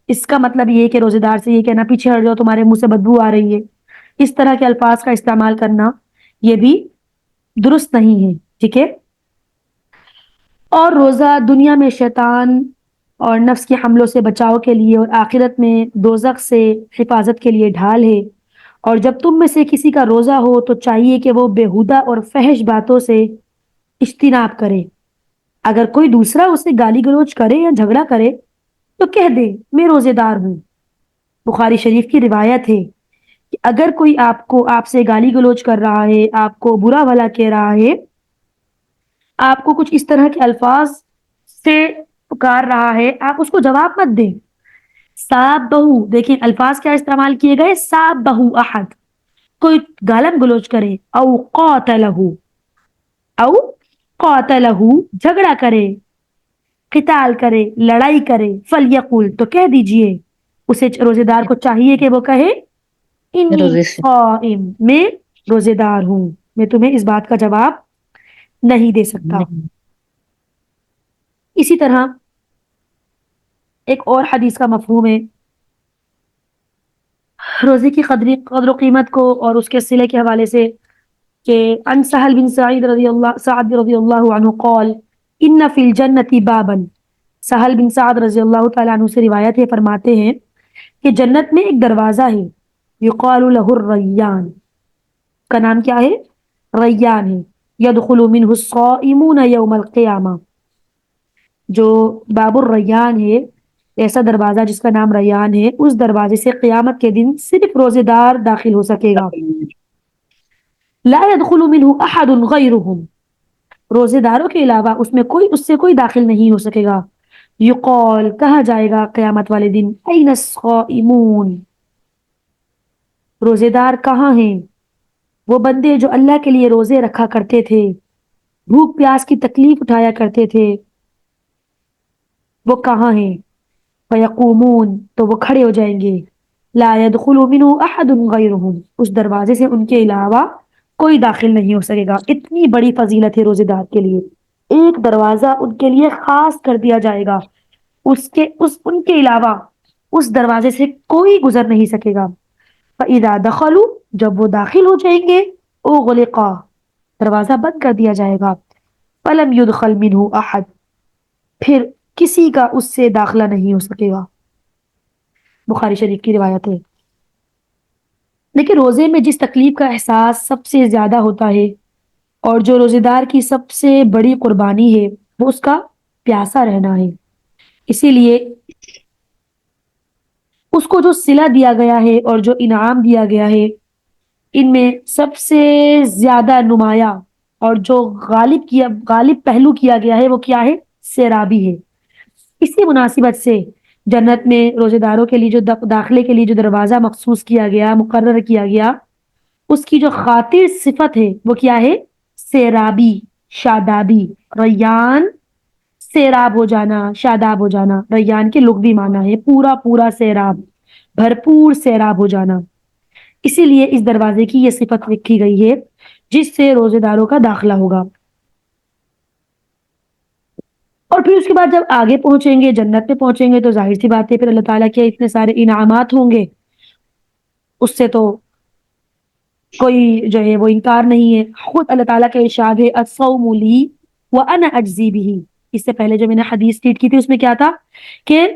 اس کا مطلب یہ کہ روزے دار سے یہ کہنا پیچھے ہٹ جاؤ تمہارے منہ سے بدبو آ رہی ہے، اس طرح کے الفاظ کا استعمال کرنا یہ بھی درست نہیں ہے، ٹھیک ہے۔ اور روزہ دنیا میں شیطان اور نفس کے حملوں سے بچاؤ کے لیے اور آخرت میں دوزخ سے حفاظت کے لیے ڈھال ہے۔ اور جب تم میں سے کسی کا روزہ ہو تو چاہیے کہ وہ بےہودہ اور فحش باتوں سے اجتناب کرے۔ اگر کوئی دوسرا اسے گالی گلوچ کرے یا جھگڑا کرے تو کہہ دے میں روزے دار ہوں۔ بخاری شریف کی روایت ہے کہ اگر کوئی آپ سے گالی گلوچ کر رہا ہے، آپ کو برا بھلا کہہ رہا ہے، آپ کو کچھ اس طرح کے الفاظ سے پکار رہا ہے، آپ اس کو جواب مت دیں۔ ساب بہو، دیکھیں الفاظ کیا استعمال کیے گئے، ساب بہو احد، کوئی گالم گلوچ کرے، او قاتلہ جھگڑا کرے، قتال کرے، لڑائی کرے، فلیقول تو کہہ دیجئے، اسے روزے دار کو چاہیے کہ وہ کہے انی روزے سے صائم، میں روزے دار ہوں، میں تمہیں اس بات کا جواب نہیں دے سکتا۔ نہیں۔ اسی طرح ایک اور حدیث کا مفہوم ہے روزے کی قدر و قیمت کو اور اس کے صلے کے حوالے سے کہ عن سہل بن سعد رضی اللہ عنہ قال ان فی الجنت بابا، سہل بن سعد رضی اللہ تعالیٰ عنہ سے روایت ہے، فرماتے ہیں کہ جنت میں ایک دروازہ ہے، یقال له الریان، کا نام کیا ہے، ریان ہے، یدخل منہ الصائمون یوم القیامہ، جو باب الریان ہے، ایسا دروازہ جس کا نام ریان ہے، اس دروازے سے قیامت کے دن صرف روزے دار داخل ہو سکے گا، لا يدخل منہ احد غیرہم، روزے داروں کے علاوہ اس سے کوئی داخل نہیں ہو سکے گا۔ یقال، کہا جائے گا قیامت والے دن، این الصائمون، روزے دار کہاں ہیں؟ وہ بندے جو اللہ کے لیے روزے رکھا کرتے تھے، بھوک پیاس کی تکلیف اٹھایا کرتے تھے، وہ کہاں ہیں؟ فیقومون، تو وہ کھڑے ہو جائیں گے، لا يدخل منہ احد غیرہم، اس دروازے سے ان کے علاوہ کوئی داخل نہیں ہو سکے گا۔ اتنی بڑی فضیلت ہے روزے دار کے لیے، ایک دروازہ ان کے لیے خاص کر دیا جائے گا، ان کے علاوہ اس دروازے سے کوئی گزر نہیں سکے گا۔ فَإِذَا دَخَلُوا، جب وہ داخل ہو جائیں گے، اُغْلِقَا، دروازہ بند کر دیا جائے گا، فَلَمْ يُدْخَلْ مِنْهُ أَحَدٌ، پھر کسی کا اس سے داخلہ نہیں ہو سکے گا۔ بخاری شریف کی روایت ہے۔ لیکن روزے میں جس تکلیف کا احساس سب سے زیادہ ہوتا ہے اور جو روزے دار کی سب سے بڑی قربانی ہے، وہ اس کا پیاسا رہنا ہے۔ اسی لیے اس کو جو صلہ دیا گیا ہے اور جو انعام دیا گیا ہے، ان میں سب سے زیادہ نمایاں اور جو غالب پہلو کیا گیا ہے وہ کیا ہے، سیرابی ہے۔ اسی مناسبت سے جنت میں روزے داروں کے لیے جو داخلے کے لیے جو دروازہ مخصوص کیا گیا، مقرر کیا گیا، اس کی جو خاطر صفت ہے وہ کیا ہے، سیرابی، شادابی۔ ریان سیراب ہو جانا، شاداب ہو جانا، ریان کے لغوی معنی ہے پورا سیراب، بھرپور سیراب ہو جانا۔ اسی لیے اس دروازے کی یہ صفت لکھی گئی ہے جس سے روزے داروں کا داخلہ ہوگا۔ اور پھر اس کے بعد جب آگے پہنچیں گے، جنت میں پہنچیں گے، تو ظاہر سی بات ہے پھر اللہ تعالیٰ کے اتنے سارے انعامات ہوں گے، اس سے تو کوئی جو ہے وہ انکار نہیں ہے۔ خود اللہ تعالیٰ کا ارشاد ہے الصوم لی وانا اجزی بہ، اس سے پہلے جو میں نے حدیث ریڈ کی تھی اس میں کیا تھا کہ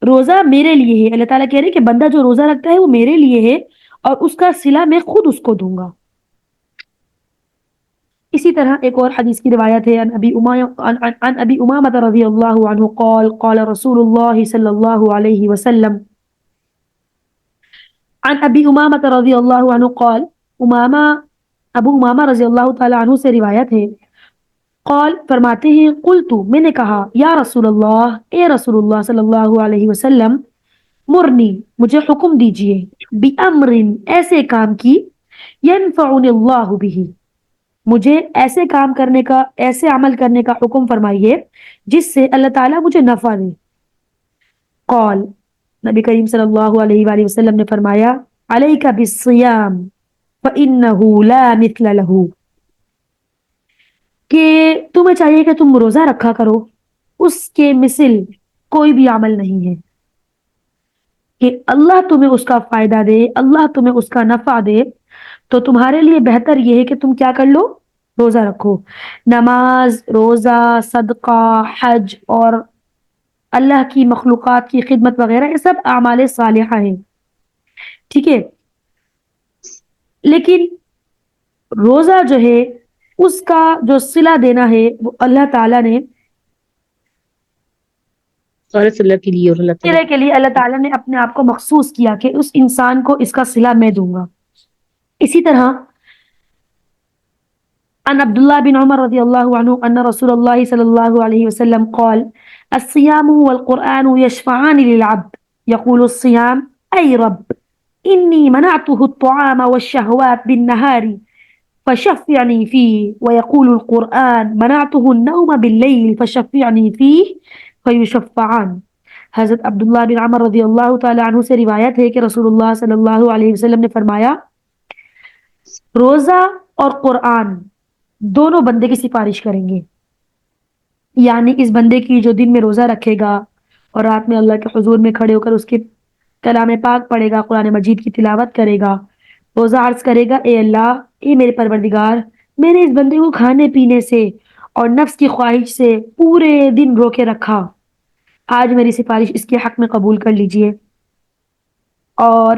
روزہ میرے لیے ہے، اللہ تعالیٰ کہہ رہے کہ بندہ جو روزہ رکھتا ہے وہ میرے لیے ہے اور اس کا صلہ میں خود اس کو دوں گا۔ اسی طرح ایک اور حدیث کی روایت ہے عن ابی امامہ رضی اللہ عنہ قال قال رسول اللہ صلی اللہ علیہ وسلم، عن ابی امامہ رضی اللہ عنہ قال، ابو امامہ رضی اللہ تعالی عنہ سے روایت ہے، قال فرماتے ہیں، قلت، میں نے کہا، یا رسول اللہ، اے رسول اللہ صلی اللہ علیہ وسلم، مرنی، مجھے حکم دیجئے، بِأَمْرٍ، ایسے کام کی، يَنْفَعُنِ اللَّهُ بِهِ، مجھے ایسے کام کرنے کا، ایسے عمل کرنے کا حکم فرمائیے جس سے اللہ تعالیٰ مجھے نفع دے۔ قال، نبی کریم صلی اللہ علیہ وآلہ وسلم نے فرمایا، علیک بالصیام فإنہ لا مثل لہ، کہ تمہیں چاہیے کہ تم روزہ رکھا کرو، اس کے مثل کوئی بھی عمل نہیں ہے۔ کہ اللہ تمہیں اس کا فائدہ دے، اللہ تمہیں اس کا نفع دے، تو تمہارے لیے بہتر یہ ہے کہ تم کیا کر لو؟ روزہ رکھو۔ نماز، روزہ، صدقہ، حج اور اللہ کی مخلوقات کی خدمت وغیرہ یہ سب اعمال صالحہ ہیں، ٹھیک ہے؟ لیکن روزہ جو ہے اس کا جو صلہ دینا ہے وہ اللہ تعالیٰ نے کے لیے اور اللہ تعالیٰ کے لیے اللہ تعالیٰ نے اپنے آپ کو مخصوص کیا کہ اس انسان کو اس کا صلہ میں دوں گا۔ اسی طرح عن عبد الله بن عمر رضي الله عنه أن رسول الله صلى الله عليه وسلم قال: الصيام والقرآن يشفعان للعبد، يقول الصيام: أي رب إني منعته الطعام والشهوات بالنهار فشفعني فيه، ويقول القرآن: منعته النوم بالليل فشفعني فيه، فيشفعان۔ حضرت عبداللہ بن عمر رضی اللہ تعالی عنہ سے روایت ہے کہ رسول اللہ صلی اللہ علیہ وسلم نے فرمایا، روزہ اور قرآن دونوں بندے کی سفارش کریں گے، یعنی اس بندے کی جو دن میں روزہ رکھے گا اور رات میں اللہ کے حضور میں کھڑے ہو کر اس کے کلام پاک پڑھے گا، قرآن مجید کی تلاوت کرے گا، روزہ عرض کرے گا: اے اللہ، اے میرے پروردگار، میں نے اس بندے کو کھانے پینے سے اور نفس کی خواہش سے پورے دن روکے رکھا، آج میری سفارش اس کے حق میں قبول کر لیجئے، اور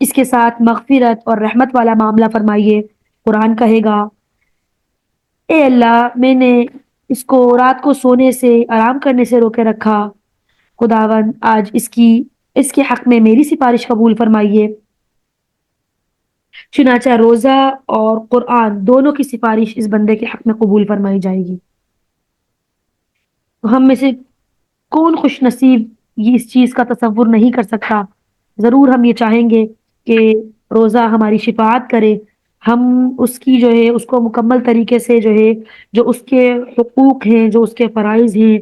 اس کے ساتھ مغفرت اور رحمت والا معاملہ فرمائیے۔ قرآن کہے گا: اے اللہ، میں نے اس کو رات کو سونے سے، آرام کرنے سے روکے رکھا، خداوند آج اس کے حق میں میری سفارش قبول فرمائیے۔ چنانچہ روزہ اور قرآن دونوں کی سفارش اس بندے کے حق میں قبول فرمائی جائے گی۔ ہم میں سے کون خوش نصیب یہ اس چیز کا تصور نہیں کر سکتا؟ ضرور ہم یہ چاہیں گے کہ روزہ ہماری شفاعت کرے، ہم اس کی جو ہے اس کو مکمل طریقے سے جو ہے جو اس کے حقوق ہیں، جو اس کے فرائض ہیں،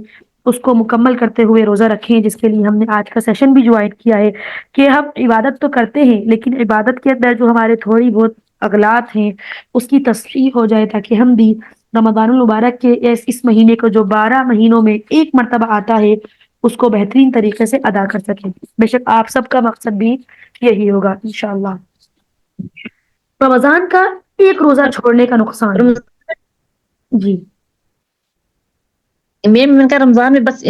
اس کو مکمل کرتے ہوئے روزہ رکھیں، جس کے لیے ہم نے آج کا سیشن بھی جوائن کیا ہے کہ ہم عبادت تو کرتے ہیں لیکن عبادت کے اندر جو ہمارے تھوڑی بہت اغلاط ہیں اس کی تصحیح ہو جائے، تاکہ ہم بھی رمضان المبارک کے اس مہینے کو جو 12 مہینوں میں ایک مرتبہ آتا ہے اس کو بہترین طریقے سے ادا کر سکیں۔ بے شک آپ سب کا مقصد بھی یہی ہوگا انشاءاللہ۔ رمضان کا ایک روزہ چھوڑنے کا نقصان جی میں کا رمضان میں بس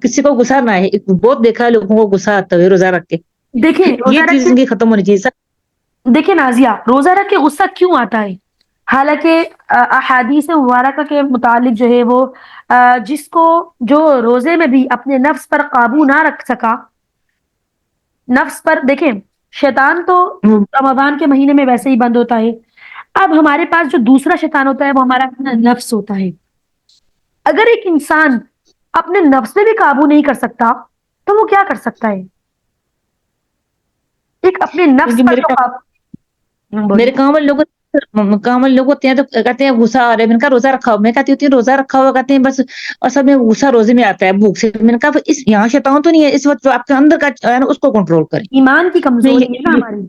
کسی کو غصہ نہ ہے، بہت دیکھا ہے لوگوں کو غصہ آتا ہے روزہ رکھ کے، دیکھیں یہ چیز ان کی ختم ہونی چاہیے سر۔ دیکھیں نازیہ، روزہ رکھ کے غصہ کیوں آتا ہے؟ حالانکہ احادیث مبارکہ کے متعلق جو ہے وہ جس کو جو روزے میں بھی اپنے نفس پر قابو نہ رکھ سکا، نفس پر، دیکھیں شیطان تو رمضان کے مہینے میں ویسے ہی بند ہوتا ہے، اب ہمارے پاس جو دوسرا شیطان ہوتا ہے وہ ہمارا نفس ہوتا ہے۔ اگر ایک انسان اپنے نفس پہ بھی قابو نہیں کر سکتا تو وہ کیا کر سکتا ہے؟ ایک اپنے نفس پر جو قابو، میرے کامل لوگ ہوتے ہیں تو کہتے ہیں غصہ آ رہا ہے، میں نے کہا روزہ رکھا ہو، میں کہتی ہوتی ہوں روزہ رکھا ہوا، کہتے ہیں بس اصل میں غصہ روزے میں آتا ہے بھوک سے، میں نے کہا اس یہاں شیطان تو نہیں ہے، اس وقت جو آپ کے اندر کا ہے نا اس کو کنٹرول کریں۔ ایمان کی کمزوری ہے نا ہماری،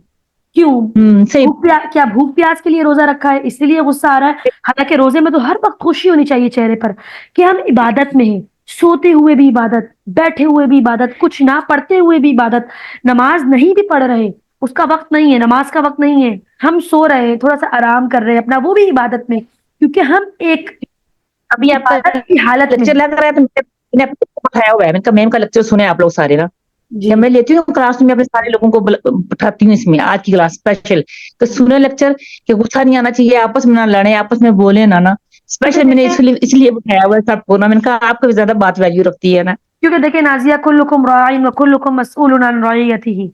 کیوں؟ صحیح۔ کیا بھوک پیاس کے لیے روزہ رکھا ہے اس لیے غصہ آ رہا ہے؟ حالانکہ روزے میں تو ہر وقت خوشی ہونی چاہیے چہرے پر کہ ہم عبادت میں ہیں، سوتے ہوئے بھی عبادت، بیٹھے ہوئے بھی عبادت، کچھ نہ پڑھتے ہوئے بھی عبادت، نماز نہیں بھی پڑھ رہے، اس کا وقت نہیں ہے، نماز کا وقت نہیں ہے، ہم سو رہے ہیں، تھوڑا سا آرام کر رہے ہیں اپنا، وہ بھی عبادت میں، کیونکہ ہم ایک ابھی آپ کا عبادت کی حالت میں لیکچر لگ رہا ہے تو میں نے بٹھایا ہوا ہے، میں نے کہا میم کا لیکچر سنے آپ لوگ سارے نا، جب میں لیتی ہوں کلاس میں اپنے سارے لوگوں کو بٹھاتی ہوں، اس میں آج کی کلاس اسپیشل تو سنے لیکچر کہ غصہ نہیں آنا چاہیے، آپس میں نہ لڑیں، آپس میں بولیں نہ اسپیشل میں نے اس لیے بٹھایا ہوا ہے سب کو نا، میں نے کہا آپ کو بھی زیادہ بات ویلیو رکھتی ہے نا، کیونکہ دیکھیں نازیہ، کلکم راعٍ وکلکم مسئول عن رعیتہ،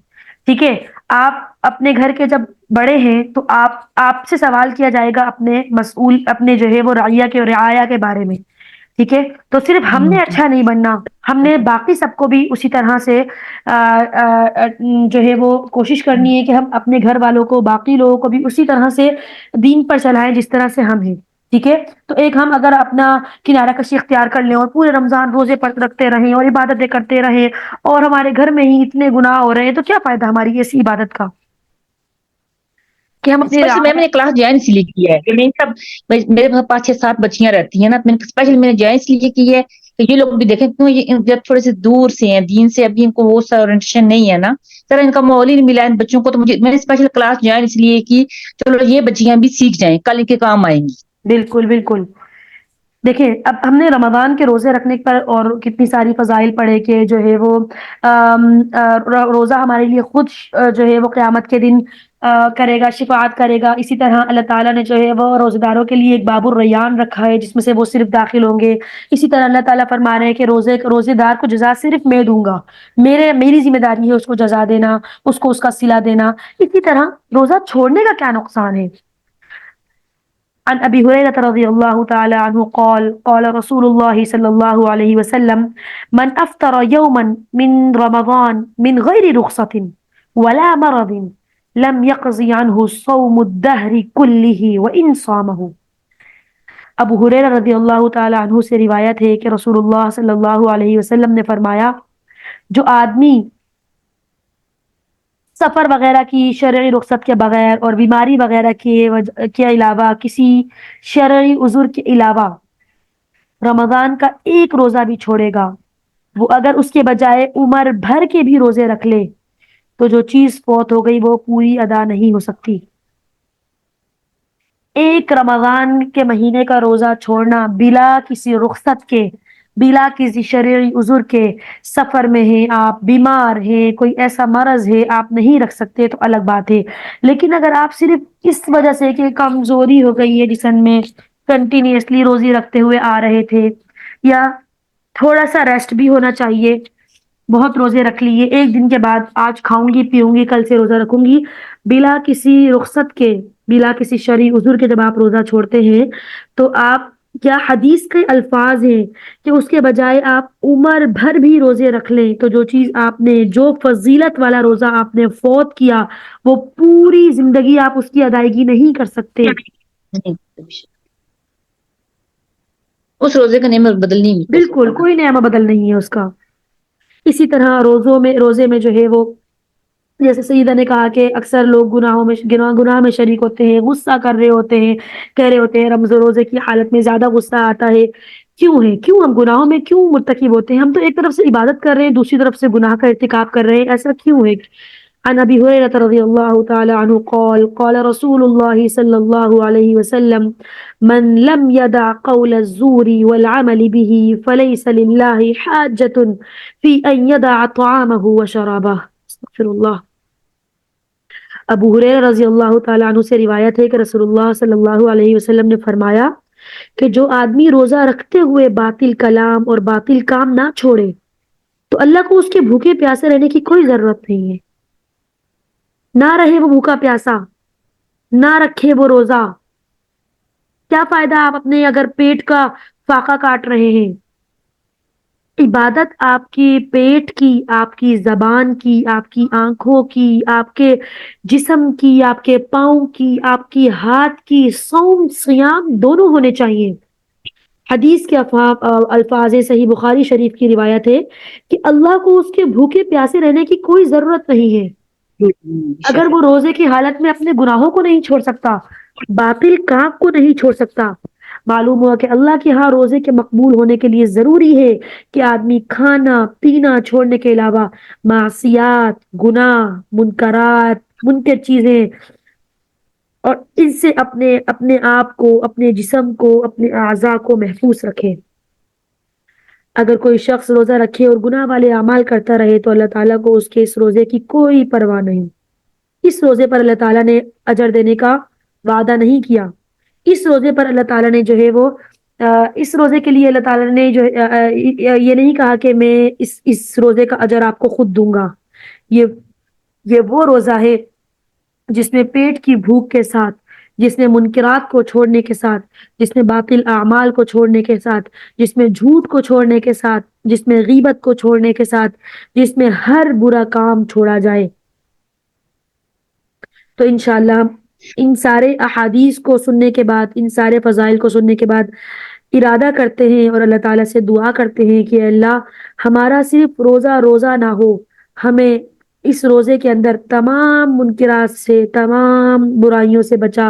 ٹھیک ہے؟ آپ اپنے گھر کے جب بڑے ہیں تو آپ سے سوال کیا جائے گا اپنے مسئول، اپنے جو ہے وہ رعیہ کے رعایا کے بارے میں، ٹھیک ہے؟ تو صرف ہم نے اچھا نہیں بننا، ہم نے باقی سب کو بھی اسی طرح سے جو ہے وہ کوشش کرنی ہے کہ ہم اپنے گھر والوں کو، باقی لوگوں کو بھی اسی طرح سے دین پر چلائیں جس طرح سے ہم ہیں، ٹھیک ہے؟ تو ایک ہم اگر اپنا کنارہ کشی اختیار کر لیں اور پورے رمضان روزے پر رکھتے رہیں اور عبادتیں کرتے رہیں اور ہمارے گھر میں ہی اتنے گناہ ہو رہے ہیں تو کیا فائدہ ہماری ایسی عبادت کا کہ ہم اپنی اسپیشل میں نے کلاس جوائن اس لیے کی ہے کہ میرے پاس 5-6-7 بچیاں رہتی ہیں نا، میں نے اسپیشل میں نے جوائن اس لیے کی ہے تو یہ لوگ بھی دیکھیں کیوں یہ جب تھوڑے سے دور سے ہیں دین سے، ابھی ان کو وہ سا اورینٹیشن نہیں ہے نا، ذرا ان کا ماحول ہی نہیں ملا ان بچوں کو، تو میں نے اسپیشل کلاس جوائن اس لیے کی چلو یہ بچیاں بھی سیکھ جائیں، کل ان کے کام آئیں گی. بالکل بالکل. دیکھیں اب ہم نے رمضان کے روزے رکھنے پر اور کتنی ساری فضائل پڑھے کہ جو ہے وہ روزہ ہمارے لیے خود جو ہے وہ قیامت کے دن کرے گا، شفاعت کرے گا. اسی طرح اللہ تعالیٰ نے جو ہے وہ روزہ داروں کے لیے ایک باب الریان رکھا ہے جس میں سے وہ صرف داخل ہوں گے. اسی طرح اللہ تعالیٰ فرما رہے ہیں کہ روزے دار کو جزا صرف میں دوں گا، میری ذمہ داری ہے اس کو جزا دینا، اس کو اس کا صلہ دینا. اسی طرح روزہ چھوڑنے کا کیا نقصان ہے؟ عن ابي هريره رضي الله تعالى عنه قال قال رسول الله صلى الله عليه وسلم من افطر يوما من رمضان من غير رخصه ولا مرض لم يقضي عنه صوم الدهر كله وان صامه. ابو ہریرہ رضی اللہ تعالی عنہ سے روایت ہے کہ رسول اللہ صلی اللہ علیہ وسلم نے فرمایا جو آدمی سفر وغیرہ کی شرعی رخصت کے بغیر اور بیماری وغیرہ کے علاوہ کسی شرعی عذر کے علاوہ رمضان کا ایک روزہ بھی چھوڑے گا، وہ اگر اس کے بجائے عمر بھر کے بھی روزے رکھ لے تو جو چیز فوت ہو گئی وہ پوری ادا نہیں ہو سکتی. ایک رمضان کے مہینے کا روزہ چھوڑنا بلا کسی رخصت کے، بلا کسی شرعی عذر کے، سفر میں ہیں آپ، بیمار ہیں، کوئی ایسا مرض ہے آپ نہیں رکھ سکتے تو الگ بات ہے. لیکن اگر آپ صرف اس وجہ سے کہ کمزوری ہو گئی ہے جسم میں، کنٹینیوسلی روزی رکھتے ہوئے آ رہے تھے، یا تھوڑا سا ریسٹ بھی ہونا چاہیے، بہت روزے رکھ لیے، ایک دن کے بعد آج کھاؤں گی پیوں گی کل سے روزہ رکھوں گی، بلا کسی رخصت کے، بلا کسی شرعی عذر کے جب آپ روزہ چھوڑتے ہیں تو آپ کیا حدیث کے الفاظ ہیں کہ اس کے بجائے آپ عمر بھر بھی روزے رکھ لیں تو جو چیز آپ نے، جو فضیلت والا روزہ آپ نے فوت کیا وہ پوری زندگی آپ اس کی ادائیگی نہیں کر سکتے. اس روزے کا نعمت بدل نہیں ملتا. بالکل کوئی نعمت بدل نہیں ہے اس کا. اسی طرح روزے میں جو ہے وہ جیسے سیدہ نے کہا کہ اکثر لوگ گناہ میں شریک ہوتے ہیں، غصہ کر رہے ہوتے ہیں، کہہ رہے ہوتے ہیں رمضان روزے کی حالت میں زیادہ غصہ آتا ہے. کیوں ہم گناہوں میں کیوں مرتکب ہوتے ہیں؟ ہم تو ایک طرف سے عبادت کر رہے ہیں، دوسری طرف سے گناہ کا ارتکاب کر رہے ہیں، ایسا کیوں ہے؟ عن ابي هريره رضي الله تعالى عنه قال قال رسول الله صلى الله عليه وسلم من لم يدع قول الزور والعمل به فليس لله حاجة في ان يدع طعامه وشرابه. استغفر الله. ابو ہریرہ رضی اللہ تعالیٰ عنہ سے روایت ہے کہ رسول اللہ صلی اللہ علیہ وسلم نے فرمایا کہ جو آدمی روزہ رکھتے ہوئے باطل کلام اور باطل کام نہ چھوڑے تو اللہ کو اس کے بھوکے پیاسے رہنے کی کوئی ضرورت نہیں ہے. نہ رہے وہ بھوکا پیاسا، نہ رکھے وہ روزہ، کیا فائدہ آپ اپنے اگر پیٹ کا فاقہ کاٹ رہے ہیں؟ عبادت آپ کی پیٹ کی، آپ کی زبان کی، آپ کی آنکھوں کی، آپ کے جسم کی، آپ کے پاؤں کی، آپ کی ہاتھ کی، صوم صیام دونوں ہونے چاہیے. حدیث کے الفاظ صحیح بخاری شریف کی روایت ہے کہ اللہ کو اس کے بھوکے پیاسے رہنے کی کوئی ضرورت نہیں ہے. اگر وہ روزے کی حالت میں اپنے گناہوں کو نہیں چھوڑ سکتا، باطل کام کو نہیں چھوڑ سکتا، معلوم ہوا کہ اللہ کے ہاں روزے کے مقبول ہونے کے لیے ضروری ہے کہ آدمی کھانا پینا چھوڑنے کے علاوہ معصیات، گناہ، منکر چیزیں اور ان سے اپنے آپ کو، اپنے جسم کو، اپنے اعضاء کو محفوظ رکھے. اگر کوئی شخص روزہ رکھے اور گناہ والے اعمال کرتا رہے تو اللہ تعالیٰ کو اس کے اس روزے کی کوئی پرواہ نہیں. اس روزے پر اللہ تعالیٰ نے اجر دینے کا وعدہ نہیں کیا. اس روزے پر اللہ تعالیٰ نے جو ہے وہ اس روزے کے لیے اللہ تعالیٰ نے جو یہ نہیں کہا کہ میں اس روزے کا اجر آپ کو خود دوں گا. یہ وہ روزہ ہے جس میں پیٹ کی بھوک کے ساتھ، جس میں منکرات کو چھوڑنے کے ساتھ، جس میں باطل اعمال کو چھوڑنے کے ساتھ، جس میں جھوٹ کو چھوڑنے کے ساتھ، جس میں غیبت کو چھوڑنے کے ساتھ، جس میں ہر برا کام چھوڑا جائے. تو انشاءاللہ ان سارے احادیث کو سننے کے بعد، ان سارے فضائل کو سننے کے بعد ارادہ کرتے ہیں اور اللہ تعالیٰ سے دعا کرتے ہیں کہ اللہ ہمارا صرف روزہ نہ ہو، ہمیں اس روزے کے اندر تمام منکرات سے، تمام برائیوں سے بچا،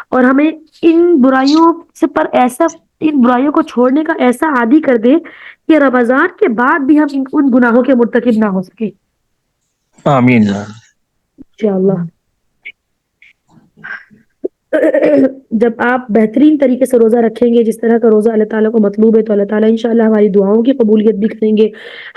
اور ہمیں ان برائیوں سے پر ان برائیوں کو چھوڑنے کا ایسا عادی کر دے کہ رمضان کے بعد بھی ہم ان گناہوں کے مرتکب نہ ہو سکے. آمین. انشاءاللہ. جب آپ بہترین طریقے سے روزہ رکھیں گے جس طرح کا روزہ اللہ تعالیٰ کو مطلوب ہے تو اللہ تعالیٰ انشاءاللہ ہماری دعاؤں کی قبولیت بھی کریں گے.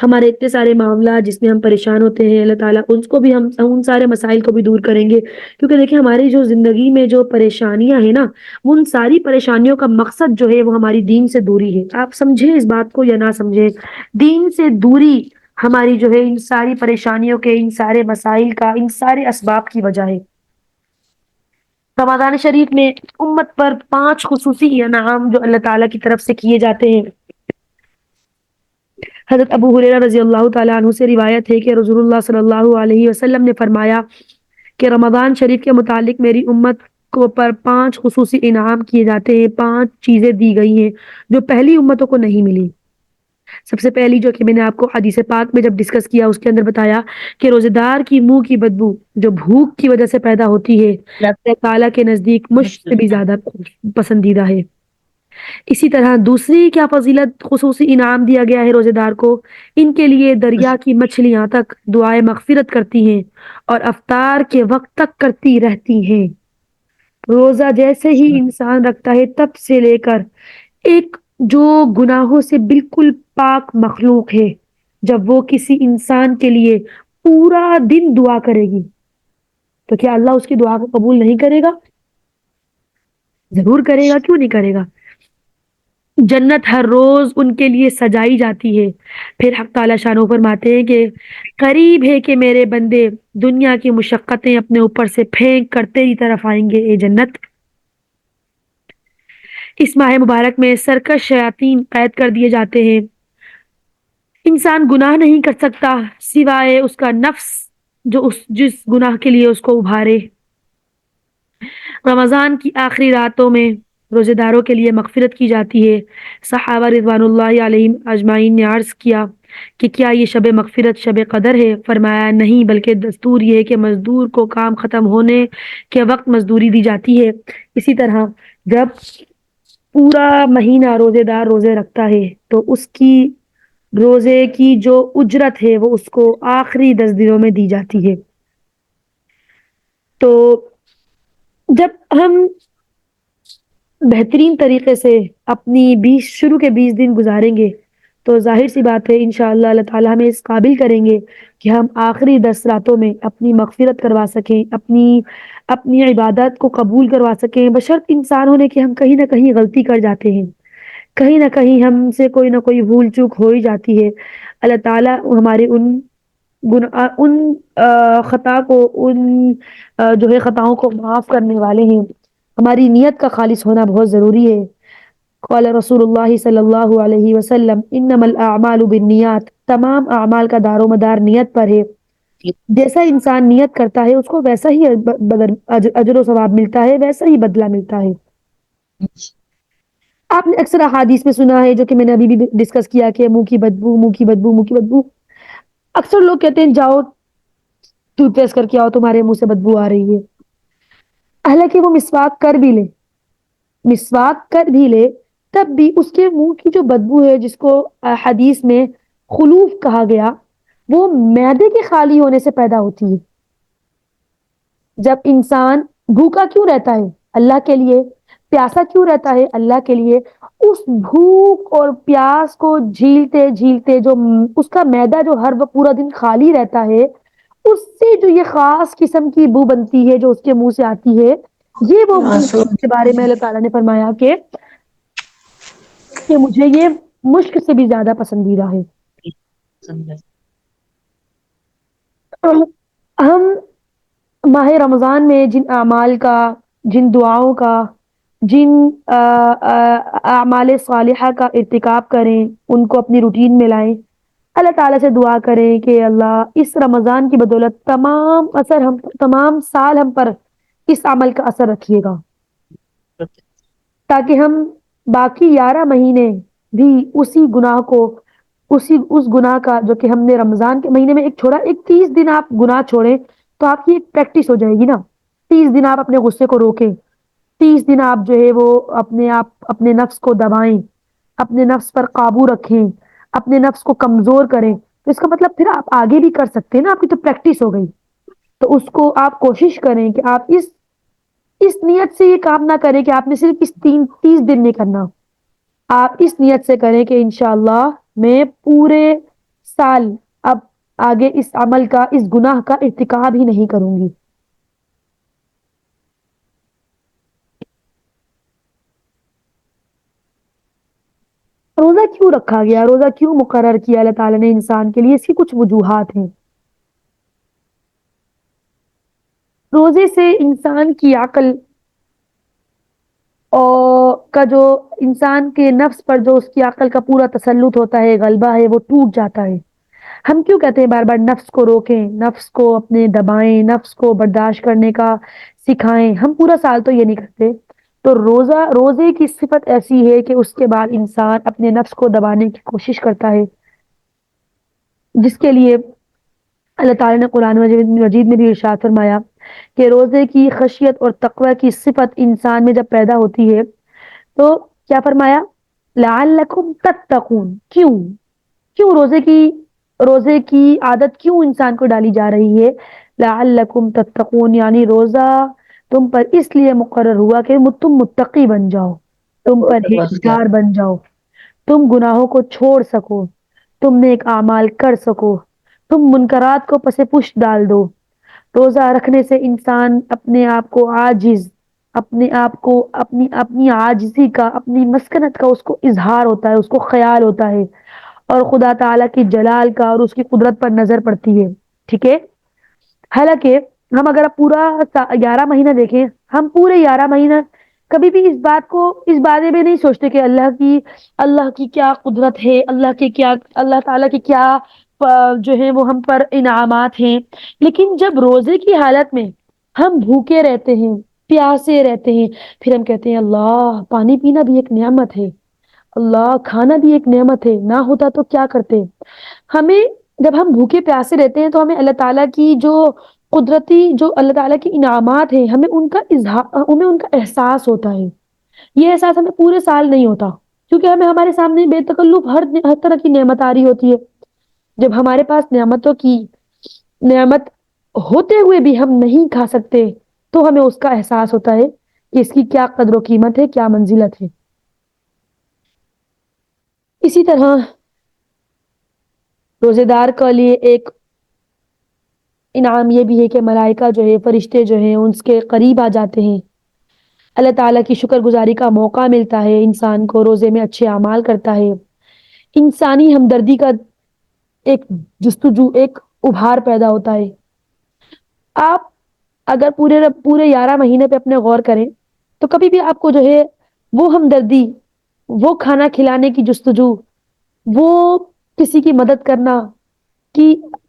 ہمارے اتنے سارے معاملات جس میں ہم پریشان ہوتے ہیں اللہ تعالیٰ ان کو بھی ہم ان سارے مسائل کو بھی دور کریں گے. کیونکہ دیکھیں ہماری جو زندگی میں جو پریشانیاں ہیں نا ان ساری پریشانیوں کا مقصد جو ہے وہ ہماری دین سے دوری ہے. آپ سمجھیں اس بات کو یا نہ سمجھیں, دین سے دوری ہماری جو ہے ان ساری پریشانیوں کے, ان سارے مسائل کا, ان سارے اسباب کی وجہ ہے. رمضان شریف میں امت پر 5 خصوصی انعام جو اللہ تعالیٰ کی طرف سے کیے جاتے ہیں. حضرت ابو ہریرہ رضی اللہ تعالیٰ عنہ سے روایت ہے کہ رسول اللہ صلی اللہ علیہ وسلم نے فرمایا کہ رمضان شریف کے متعلق میری امت کو پر 5 خصوصی انعام کیے جاتے ہیں. 5 چیزیں دی گئی ہیں جو پہلی امتوں کو نہیں ملی. سب سے پہلی جو کہ میں نے آپ کو حدیث پاک میں جب ڈسکس کیا اس کے اندر بتایا کہ روزے دار کی منہ کی بدبو جو بھوک کی وجہ سے پیدا ہوتی ہے اللہ تعالیٰ کے نزدیک مشک سے بھی زیادہ پسندیدہ ہے. اسی طرح دوسری کیا فضیلت خصوصی انعام دیا گیا ہے روزے دار کو, ان کے لیے دریا کی مچھلیاں تک دعائے مغفرت کرتی ہیں اور افطار کے وقت تک کرتی رہتی ہیں. روزہ جیسے ہی انسان رکھتا ہے تب سے لے کر ایک جو گناہوں سے بالکل پاک مخلوق ہے, جب وہ کسی انسان کے لیے پورا دن دعا کرے گی تو کیا اللہ اس کی دعا کو قبول نہیں کرے گا؟ ضرور کرے گا, کیوں نہیں کرے گا. جنت ہر روز ان کے لیے سجائی جاتی ہے. پھر حق تعالی شانہ فرماتے ہیں کہ قریب ہے کہ میرے بندے دنیا کی مشقتیں اپنے اوپر سے پھینک کر تیری طرف آئیں گے اے جنت. اس ماہ مبارک میں سرکش شیاطین قید کر دیے جاتے ہیں. انسان گناہ نہیں کر سکتا سوائے اس کا نفس جو جس گناہ کے لیے اس کو ابھارے. رمضان کی آخری راتوں میں روزے داروں کے لیے مغفرت کی جاتی ہے. صحابہ رضوان اللہ علیہم اجمعین نے عرض کیا کہ کیا یہ شب مغفرت شب قدر ہے؟ فرمایا نہیں, بلکہ دستور یہ ہے کہ مزدور کو کام ختم ہونے کے وقت مزدوری دی جاتی ہے. اسی طرح جب پورا مہینہ روزے دار روزے رکھتا ہے تو اس کی روزے کی جو اجرت ہے وہ اس کو آخری 10 دنوں میں دی جاتی ہے. تو جب ہم بہترین طریقے سے اپنی 20 دن گزاریں گے تو ظاہر سی بات ہے انشاءاللہ اللہ تعالیٰ ہمیں اس قابل کریں گے کہ ہم آخری 10 راتوں میں اپنی مغفرت کروا سکیں, اپنی عبادت کو قبول کروا سکیں. بشرط انسان ہونے کے ہم کہیں نہ کہیں غلطی کر جاتے ہیں, کہیں نہ کہیں ہم سے کوئی نہ کوئی بھول چوک ہو ہی جاتی ہے. اللہ تعالیٰ ہمارے ان خطا کو جو ہے خطاؤں کو معاف کرنے والے ہیں. ہماری نیت کا خالص ہونا بہت ضروری ہے. قال رسول اللہ صلی اللہ علیہ وسلم انما الاعمال بالنیات, تمام اعمال کا دار و مدار نیت پر ہے. جیسا انسان نیت کرتا ہے اس کو ویسا ہی اجر و ثواب ملتا ہے, ویسا ہی بدلہ ملتا ہے. آپ نے اکثر احادیث میں سنا ہے جو کہ میں نے ابھی بھی ڈسکس کیا کہ منہ کی بدبو, منہ کی بدبو, منہ کی بدبو. اکثر لوگ کہتے ہیں جاؤ ٹوتھ پیسٹ کر کے آؤ, تمہارے منہ سے بدبو آ رہی ہے. حالانکہ وہ مسواک کر بھی لے تب بھی اس کے منہ کی جو بدبو ہے جس کو حدیث میں خلوف کہا گیا وہ معدے کے خالی ہونے سے پیدا ہوتی ہے. جب انسان بھوکا کیوں رہتا ہے؟ اللہ کے لیے. پیاسا کیوں رہتا ہے؟ اللہ کے لیے. اس بھوک اور پیاس کو جھیلتے جھیلتے جو اس کا معدہ جو ہر وقت پورا دن خالی رہتا ہے اس سے جو یہ خاص قسم کی بو بنتی ہے جو اس کے منہ سے آتی ہے, یہ وہ کے بارے میں اللہ تعالیٰ نے فرمایا کہ مجھے یہ مشک سے بھی زیادہ پسندیدہ ہے. ہم ماہ رمضان میں جن اعمال کا, جن دعاؤں کا, جن اعمال صالحہ کا ارتکاب کریں ان کو اپنی روٹین میں لائیں. اللہ تعالیٰ سے دعا کریں کہ اللہ اس رمضان کی بدولت تمام سال ہم پر اس عمل کا اثر رکھیے گا تاکہ ہم باقی 11 مہینے بھی اسی گناہ کو اس گناہ کا جو کہ ہم نے رمضان کے مہینے میں ایک چھوڑا, ایک 30 دن آپ گناہ چھوڑیں تو آپ کی ایک پریکٹس ہو جائے گی نا. 30 دن آپ اپنے غصے کو روکیں, 30 دن آپ جو ہے وہ اپنے نفس کو دبائیں، اپنے نفس پر قابو رکھیں، اپنے نفس کو کمزور کریں، تو اس کا مطلب پھر آپ آگے بھی کر سکتے ہیں نا، آپ کی تو پریکٹس ہو گئی. تو اس کو آپ کوشش کریں کہ آپ اس نیت سے یہ کام نہ کریں کہ آپ نے صرف اس 30 دن میں کرنا. آپ اس نیت سے کریں کہ انشاءاللہ میں پورے سال اب آگے اس عمل کا، اس گناہ کا ارتکاب ہی نہیں کروں گی. روزہ کیوں رکھا گیا، روزہ کیوں مقرر کیا اللہ تعالیٰ نے انسان کے لیے؟ اس کی کچھ وجوہات ہیں. روزے سے انسان کی عقل اور کا جو انسان کے نفس پر جو اس کی عقل کا پورا تسلط ہوتا ہے، غلبہ ہے، وہ ٹوٹ جاتا ہے. ہم کیوں کہتے ہیں بار بار نفس کو روکیں، نفس کو اپنے دبائیں، نفس کو برداشت کرنے کا سکھائیں؟ ہم پورا سال تو یہ نہیں کرتے. تو روزے کی صفت ایسی ہے کہ اس کے بعد انسان اپنے نفس کو دبانے کی کوشش کرتا ہے، جس کے لیے اللہ تعالیٰ نے قرآن مجید میں بھی ارشاد فرمایا کہ روزے کی خشیت اور تقوی کی صفت انسان میں جب پیدا ہوتی ہے تو کیا فرمایا؟ لعلکم تتقون. کیوں روزے کی عادت کیوں انسان کو ڈالی جا رہی ہے؟ لعلکم تتقون، یعنی روزہ تم پر اس لیے مقرر ہوا کہ تم متقی بن جاؤ، تم پرہیزگار بن جاؤ، تم گناہوں کو چھوڑ سکو، تم نیک اعمال کر سکو، تم منکرات کو پس پش ڈال دو. روزہ رکھنے سے انسان اپنے آپ کو عاجز، اپنے آپ کو اپنی عاجزی کا، اپنی مسکنت کا اس کو اظہار ہوتا ہے، اس کو خیال ہوتا ہے، اور خدا تعالیٰ کی جلال کا اور اس کی قدرت پر نظر پڑتی ہے. ٹھیک ہے. حالانکہ ہم اگر پورا 11 مہینہ دیکھیں، ہم پورے 11 مہینہ کبھی بھی اس بارے میں نہیں سوچتے کہ اللہ کی کیا قدرت ہے، اللہ تعالیٰ کی کیا جو ہے وہ ہم پر انعامات ہیں. لیکن جب روزے کی حالت میں ہم بھوکے رہتے ہیں، پیاسے رہتے ہیں، پھر ہم کہتے ہیں اللہ، پانی پینا بھی ایک نعمت ہے، اللہ کھانا بھی ایک نعمت ہے، نہ ہوتا تو کیا کرتے. ہمیں جب ہم بھوکے پیاسے رہتے ہیں تو ہمیں اللہ تعالیٰ کی جو قدرتی، جو اللہ تعالیٰ کی انعامات ہیں، ہمیں ان کا احساس ہوتا ہے. یہ احساس ہمیں پورے سال نہیں ہوتا، کیونکہ ہمیں ہمارے سامنے بے تکلف ہر طرح کی نعمت آ رہی ہوتی ہے. جب ہمارے پاس نعمت ہوتے ہوئے بھی ہم نہیں کھا سکتے تو ہمیں اس کا احساس ہوتا ہے کہ اس کی کیا قدر و قیمت ہے، کیا منزلت ہے. اسی طرح روزے دار کے لیے ایک انعام یہ بھی ہے کہ ملائکہ جو ہے، فرشتے جو ہیں، ان کے قریب آ جاتے ہیں. اللہ تعالیٰ کی شکر گزاری کا موقع ملتا ہے انسان کو، روزے میں اچھے اعمال کرتا ہے. انسانی ہمدردی کا ایک جستجو، ایک ابھار پیدا ہوتا ہے. آپ اگر پورے 11 مہینے پہ اپنے غور کریں تو کبھی بھی آپ کو جو ہے وہ ہمدردی، وہ کھانا کھلانے کی جستجو، وہ کسی کی مدد کرنا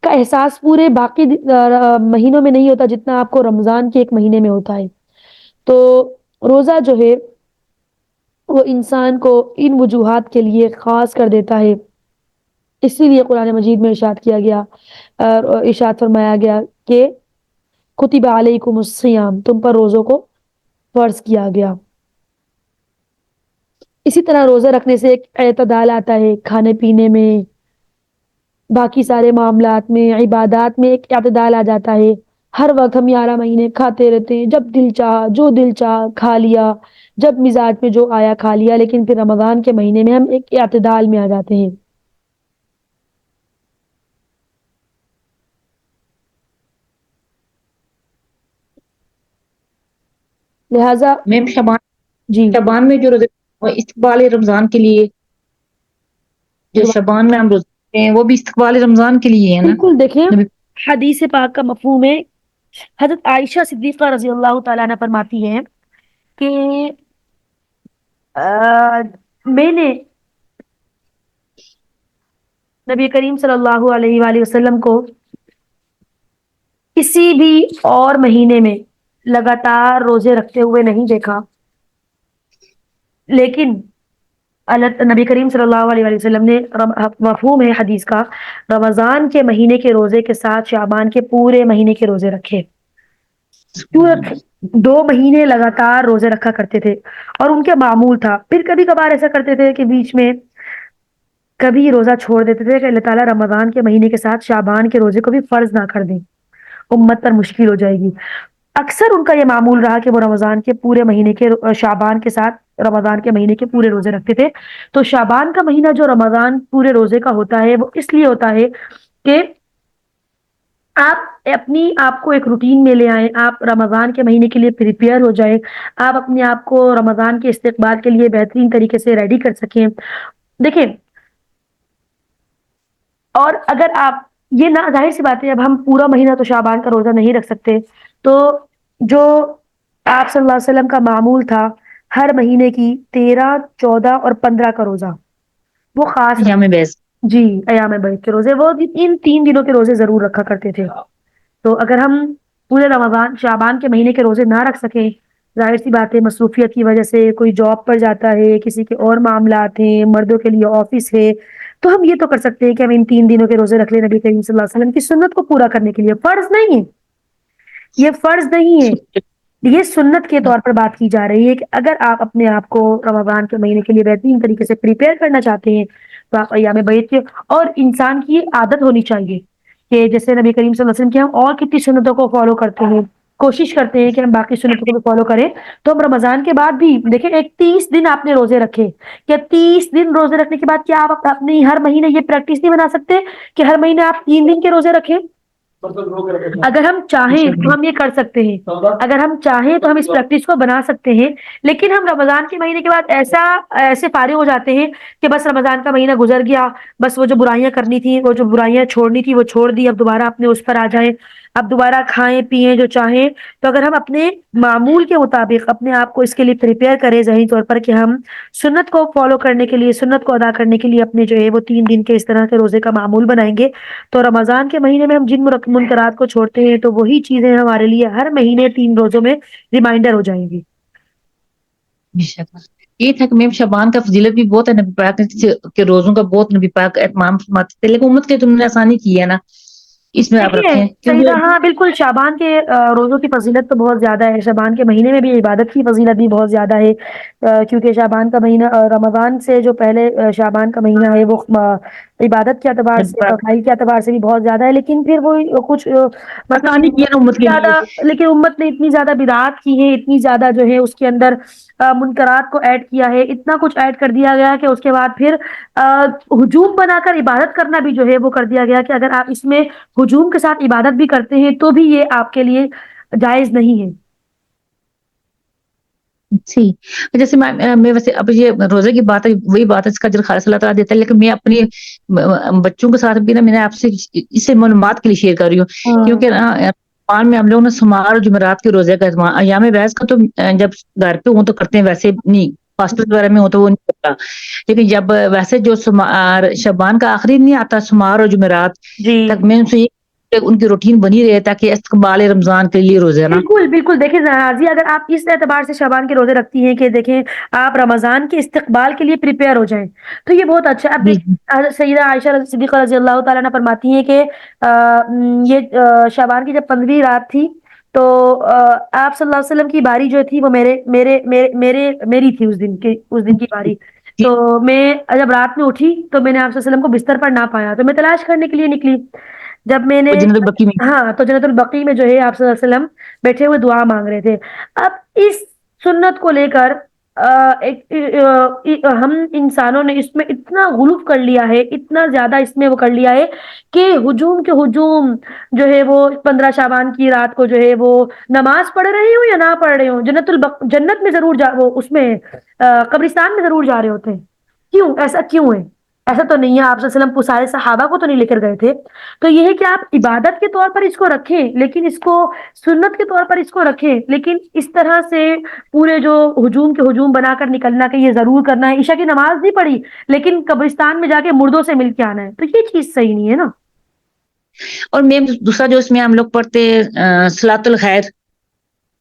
کا احساس پورے باقی مہینوں میں نہیں ہوتا جتنا آپ کو رمضان کے ایک مہینے میں ہوتا ہے. تو روزہ جو ہے وہ انسان کو ان وجوہات کے لیے خاص کر دیتا ہے. اسی لیے قرآن مجید میں ارشاد فرمایا گیا کہ کتب علیکم الصیام، تم پر روزوں کو فرض کیا گیا. اسی طرح روزہ رکھنے سے ایک اعتدال آتا ہے، کھانے پینے میں، باقی سارے معاملات میں، عبادات میں ایک اعتدال آ جاتا ہے. ہر وقت ہم 11 مہینے کھاتے رہتے ہیں، جب دل چاہا جو دل چاہا کھا لیا، جب مزاج میں جو آیا کھا لیا. لیکن پھر رمضان کے مہینے میں ہم ایک اعتدال میں آ جاتے ہیں. لہذا میم جی شبان میں جو روزے استقبال رمضان کے لیے، جو شبان میں ہم روزے رکھتے ہیں وہ بھی استقبال رمضان کے لیے ہے نا. بالکل. دیکھیں حدیث پاک کا مفہوم ہے. حضرت عائشہ صدیقہ رضی اللہ تعالیٰ عنہ فرماتی ہیں کہ میں نے نبی کریم صلی اللہ علیہ وآلہ وسلم کو کسی بھی اور مہینے میں لگاتار روزے رکھتے ہوئے نہیں دیکھا، لیکن نبی کریم صلی اللہ علیہ وآلہ وسلم نے، مفہوم ہے حدیث کا، رمضان کے مہینے کے روزے کے ساتھ شعبان کے پورے مہینے کے روزے رکھے. کیوں رکھے؟ 2 مہینے لگاتار روزے رکھا کرتے تھے اور ان کے معمول تھا. پھر کبھی کبھار ایسا کرتے تھے کہ بیچ میں کبھی روزہ چھوڑ دیتے تھے کہ اللہ تعالیٰ رمضان کے مہینے کے ساتھ شعبان کے روزے کو بھی فرض نہ کر دیں، امت پر مشکل ہو جائے گی. اکثر ان کا یہ معمول رہا کہ وہ رمضان کے پورے مہینے کے شعبان کے ساتھ رمضان کے مہینے کے پورے روزے رکھتے تھے. تو شعبان کا مہینہ جو رمضان پورے روزے کا ہوتا ہے وہ اس لیے ہوتا ہے کہ آپ اپنی آپ کو ایک روٹین میں لے آئیں، آپ رمضان کے مہینے کے لیے پریپیئر ہو جائیں، آپ اپنے آپ کو رمضان کے استقبال کے لیے بہترین طریقے سے ریڈی کر سکیں. دیکھیں، اور اگر آپ یہ نہ، ظاہر سی بات ہے اب ہم پورا مہینہ تو شعبان کا روزہ نہیں رکھ سکتے، تو جو آپ صلی اللہ علیہ وسلم کا معمول تھا ہر مہینے کی 13، 14 اور 15 کا روزہ، وہ خاص ایام بیس. جی ایام بیت کے روزے، وہ ان 3 دنوں کے روزے ضرور رکھا کرتے تھے. تو اگر ہم پورے رمضان شعبان کے مہینے کے روزے نہ رکھ سکیں، ظاہر سی بات ہے مصروفیت کی وجہ سے کوئی جاب پر جاتا ہے، کسی کے اور معاملات ہیں، مردوں کے لیے آفس ہے، تو ہم یہ تو کر سکتے ہیں کہ ہم ان 3 دنوں کے روزے رکھ لیں نبی کریم صلی اللہ علیہ وسلم کی سنت کو پورا کرنے کے لیے. فرض نہیں ہے، یہ فرض نہیں ہے، یہ سنت کے طور پر بات کی جا رہی ہے کہ اگر آپ اپنے آپ کو رمضان کے مہینے کے لیے بہترین طریقے سے پریپیئر کرنا چاہتے ہیں تو آپ ایام بیت کے، اور انسان کی عادت ہونی چاہیے کہ جیسے نبی کریم صلی اللہ علیہ وسلم کی ہم اور کتنی سنتوں کو فالو کرتے ہیں، کوشش کرتے ہیں کہ ہم باقی سنتوں کو بھی فالو کریں. تو ہم رمضان کے بعد بھی دیکھیں، ایک 30 دن آپ نے روزے رکھے، کیا 30 دن روزے رکھنے کے بعد کیا آپ اپنی ہر مہینے یہ پریکٹس نہیں بنا سکتے کہ ہر مہینے آپ 3 دن کے روزے رکھیں؟ اگر ہم چاہیں تو ہم یہ کر سکتے ہیں، اگر ہم چاہیں تو ہم اس پریکٹس کو بنا سکتے ہیں. لیکن ہم رمضان کے مہینے کے بعد ایسے فارغ ہو جاتے ہیں کہ بس رمضان کا مہینہ گزر گیا، بس وہ جو برائیاں کرنی تھی، وہ جو برائیاں چھوڑنی تھی وہ چھوڑ دی، اب دوبارہ اپنے اس پر آ جائیں، اب دوبارہ کھائیں پیئیں جو چاہیں. تو اگر ہم اپنے معمول کے مطابق اپنے آپ کو اس کے لیے پریپیئر کریں ذہنی طور پر کہ ہم سنت کو فالو کرنے کے لیے، سنت کو ادا کرنے کے لیے اپنے جو ہے وہ 3 دن کے اس طرح کے روزے کا معمول بنائیں گے، تو رمضان کے مہینے میں ہم جن منکرات کو چھوڑتے ہیں تو وہی چیزیں ہمارے لیے ہر مہینے 3 روزوں میں ریمائنڈر ہو جائیں گی. یہ تھا کہ میم شعبان کا فضیلت بھی بہت ہے، نبی پاک کے روزوں کا بہت نبی پاک اہتمام فرماتے تھے، لیکن امت کے تم نے آسانی کی ہے نا، اس میں آپ دیکھیے رکھیں سیدہ، کیونکہ ہاں بالکل، شعبان کے روزوں کی فضیلت تو بہت زیادہ ہے، شعبان کے مہینے میں بھی عبادت کی فضیلت بھی بہت زیادہ ہے، کیونکہ شعبان کا مہینہ رمضان سے جو پہلے شعبان کا مہینہ ہے وہ عبادت کے اعتبار نبی سے، پاک افضائی کے اعتبار سے بھی بہت زیادہ ہے. لیکن پھر وہ کچھ آسانی کی ہے نا امت کے لیے. زیادہ، لیکن امت نے اتنی زیادہ بدعات کی ہے، اتنی زیادہ جو ہے اس کے اندر منکرات کو ایڈ کیا ہے، اتنا کچھ ایڈ کر دیا گیا کہ اس کے بعد پھر ہجوم بنا کر عبادت کرنا بھی جو ہے وہ کر دیا گیا کہ اگر آپ اس میں ہجوم کے ساتھ عبادت بھی کرتے ہیں تو بھی یہ آپ کے لیے جائز نہیں ہے. جی، جیسے میں ویسے اب یہ روزے کی بات ہے، وہی بات ہے اس کا اجر خالص اللہ تعالیٰ دیتا ہے، لیکن میں اپنی بچوں کے ساتھ بھی نا، میں نے آپ سے اسے معلومات کے لیے شیئر کر رہی ہوں، کیونکہ قرآن میں ہم لوگوں نے سمار اور جمعرات کے روزے کا اہتمام، ایام بیس کا تو جب گھر پہ ہوں تو کرتے ہیں، ویسے نہیں، ہاسپٹل وغیرہ میں ہوں تو وہ نہیں کرتا، لیکن جب ویسے جو شعبان کا آخری نہیں آتا سمار اور جمعرات جی تک، میں ان سے ان کی روٹین بنی رہے تاکہ استقبال رمضان کے لیے روزے نا. بالکل بالکل. دیکھیں راضی، اگر آپ اس اعتبار سے شعبان کے روزے رکھتی ہیں کہ دیکھیں آپ رمضان کے استقبال کے لیے پریپیئر ہو جائیں تو یہ بہت اچھا ہے. اب جی دیکھیں سیدہ عائشہ صدیقہ رضی اللہ تعالیٰ عنہ فرماتی ہیں کہ یہ شعبان کی جب 15ویں رات تھی تو آپ صلی اللہ علیہ وسلم کی باری جو تھی وہ میری تھی اس دن کی باری. جی تو میں جب رات میں اٹھی تو میں نے آپ صلی اللہ علیہ وسلم کو بستر پر نہ پایا تو میں تلاش کرنے کے لیے نکلی. جب میں نے، وہ جنت البقیع میں. ہاں، تو جنت البقیع میں جو ہے آپ صلی اللہ علیہ وسلم بیٹھے ہوئے دعا مانگ رہے تھے. اب اس سنت کو لے کر ہم انسانوں نے اس میں اتنا غلو کر لیا ہے، اتنا زیادہ اس میں وہ کر لیا ہے کہ ہجوم کے ہجوم جو ہے وہ 15 شعبان کی رات کو جو ہے وہ نماز پڑھ رہے ہوں یا نہ پڑھ رہے ہوں، جنت میں ضرور وہ اس میں قبرستان میں ضرور جا رہے ہوتے ہیں. کیوں ایسا کیوں ہے؟ ایسا تو نہیں ہے، آپ صلی اللہ علیہ وسلم سارے صحابہ کو تو نہیں لے کر گئے تھے. تو یہ ہے کہ آپ عبادت کے طور پر اس کو رکھیں، لیکن اس کو سنت کے طور پر اس کو رکھیں، لیکن اس طرح سے پورے جو ہجوم کے ہجوم بنا کر نکلنا کہ یہ ضرور کرنا ہے، عشاء کی نماز نہیں پڑھی لیکن قبرستان میں جا کے مردوں سے مل کے آنا ہے، تو یہ چیز صحیح نہیں ہے نا. اور میم دوسرا جو اس میں ہم لوگ پڑھتے صلاۃ الخیر،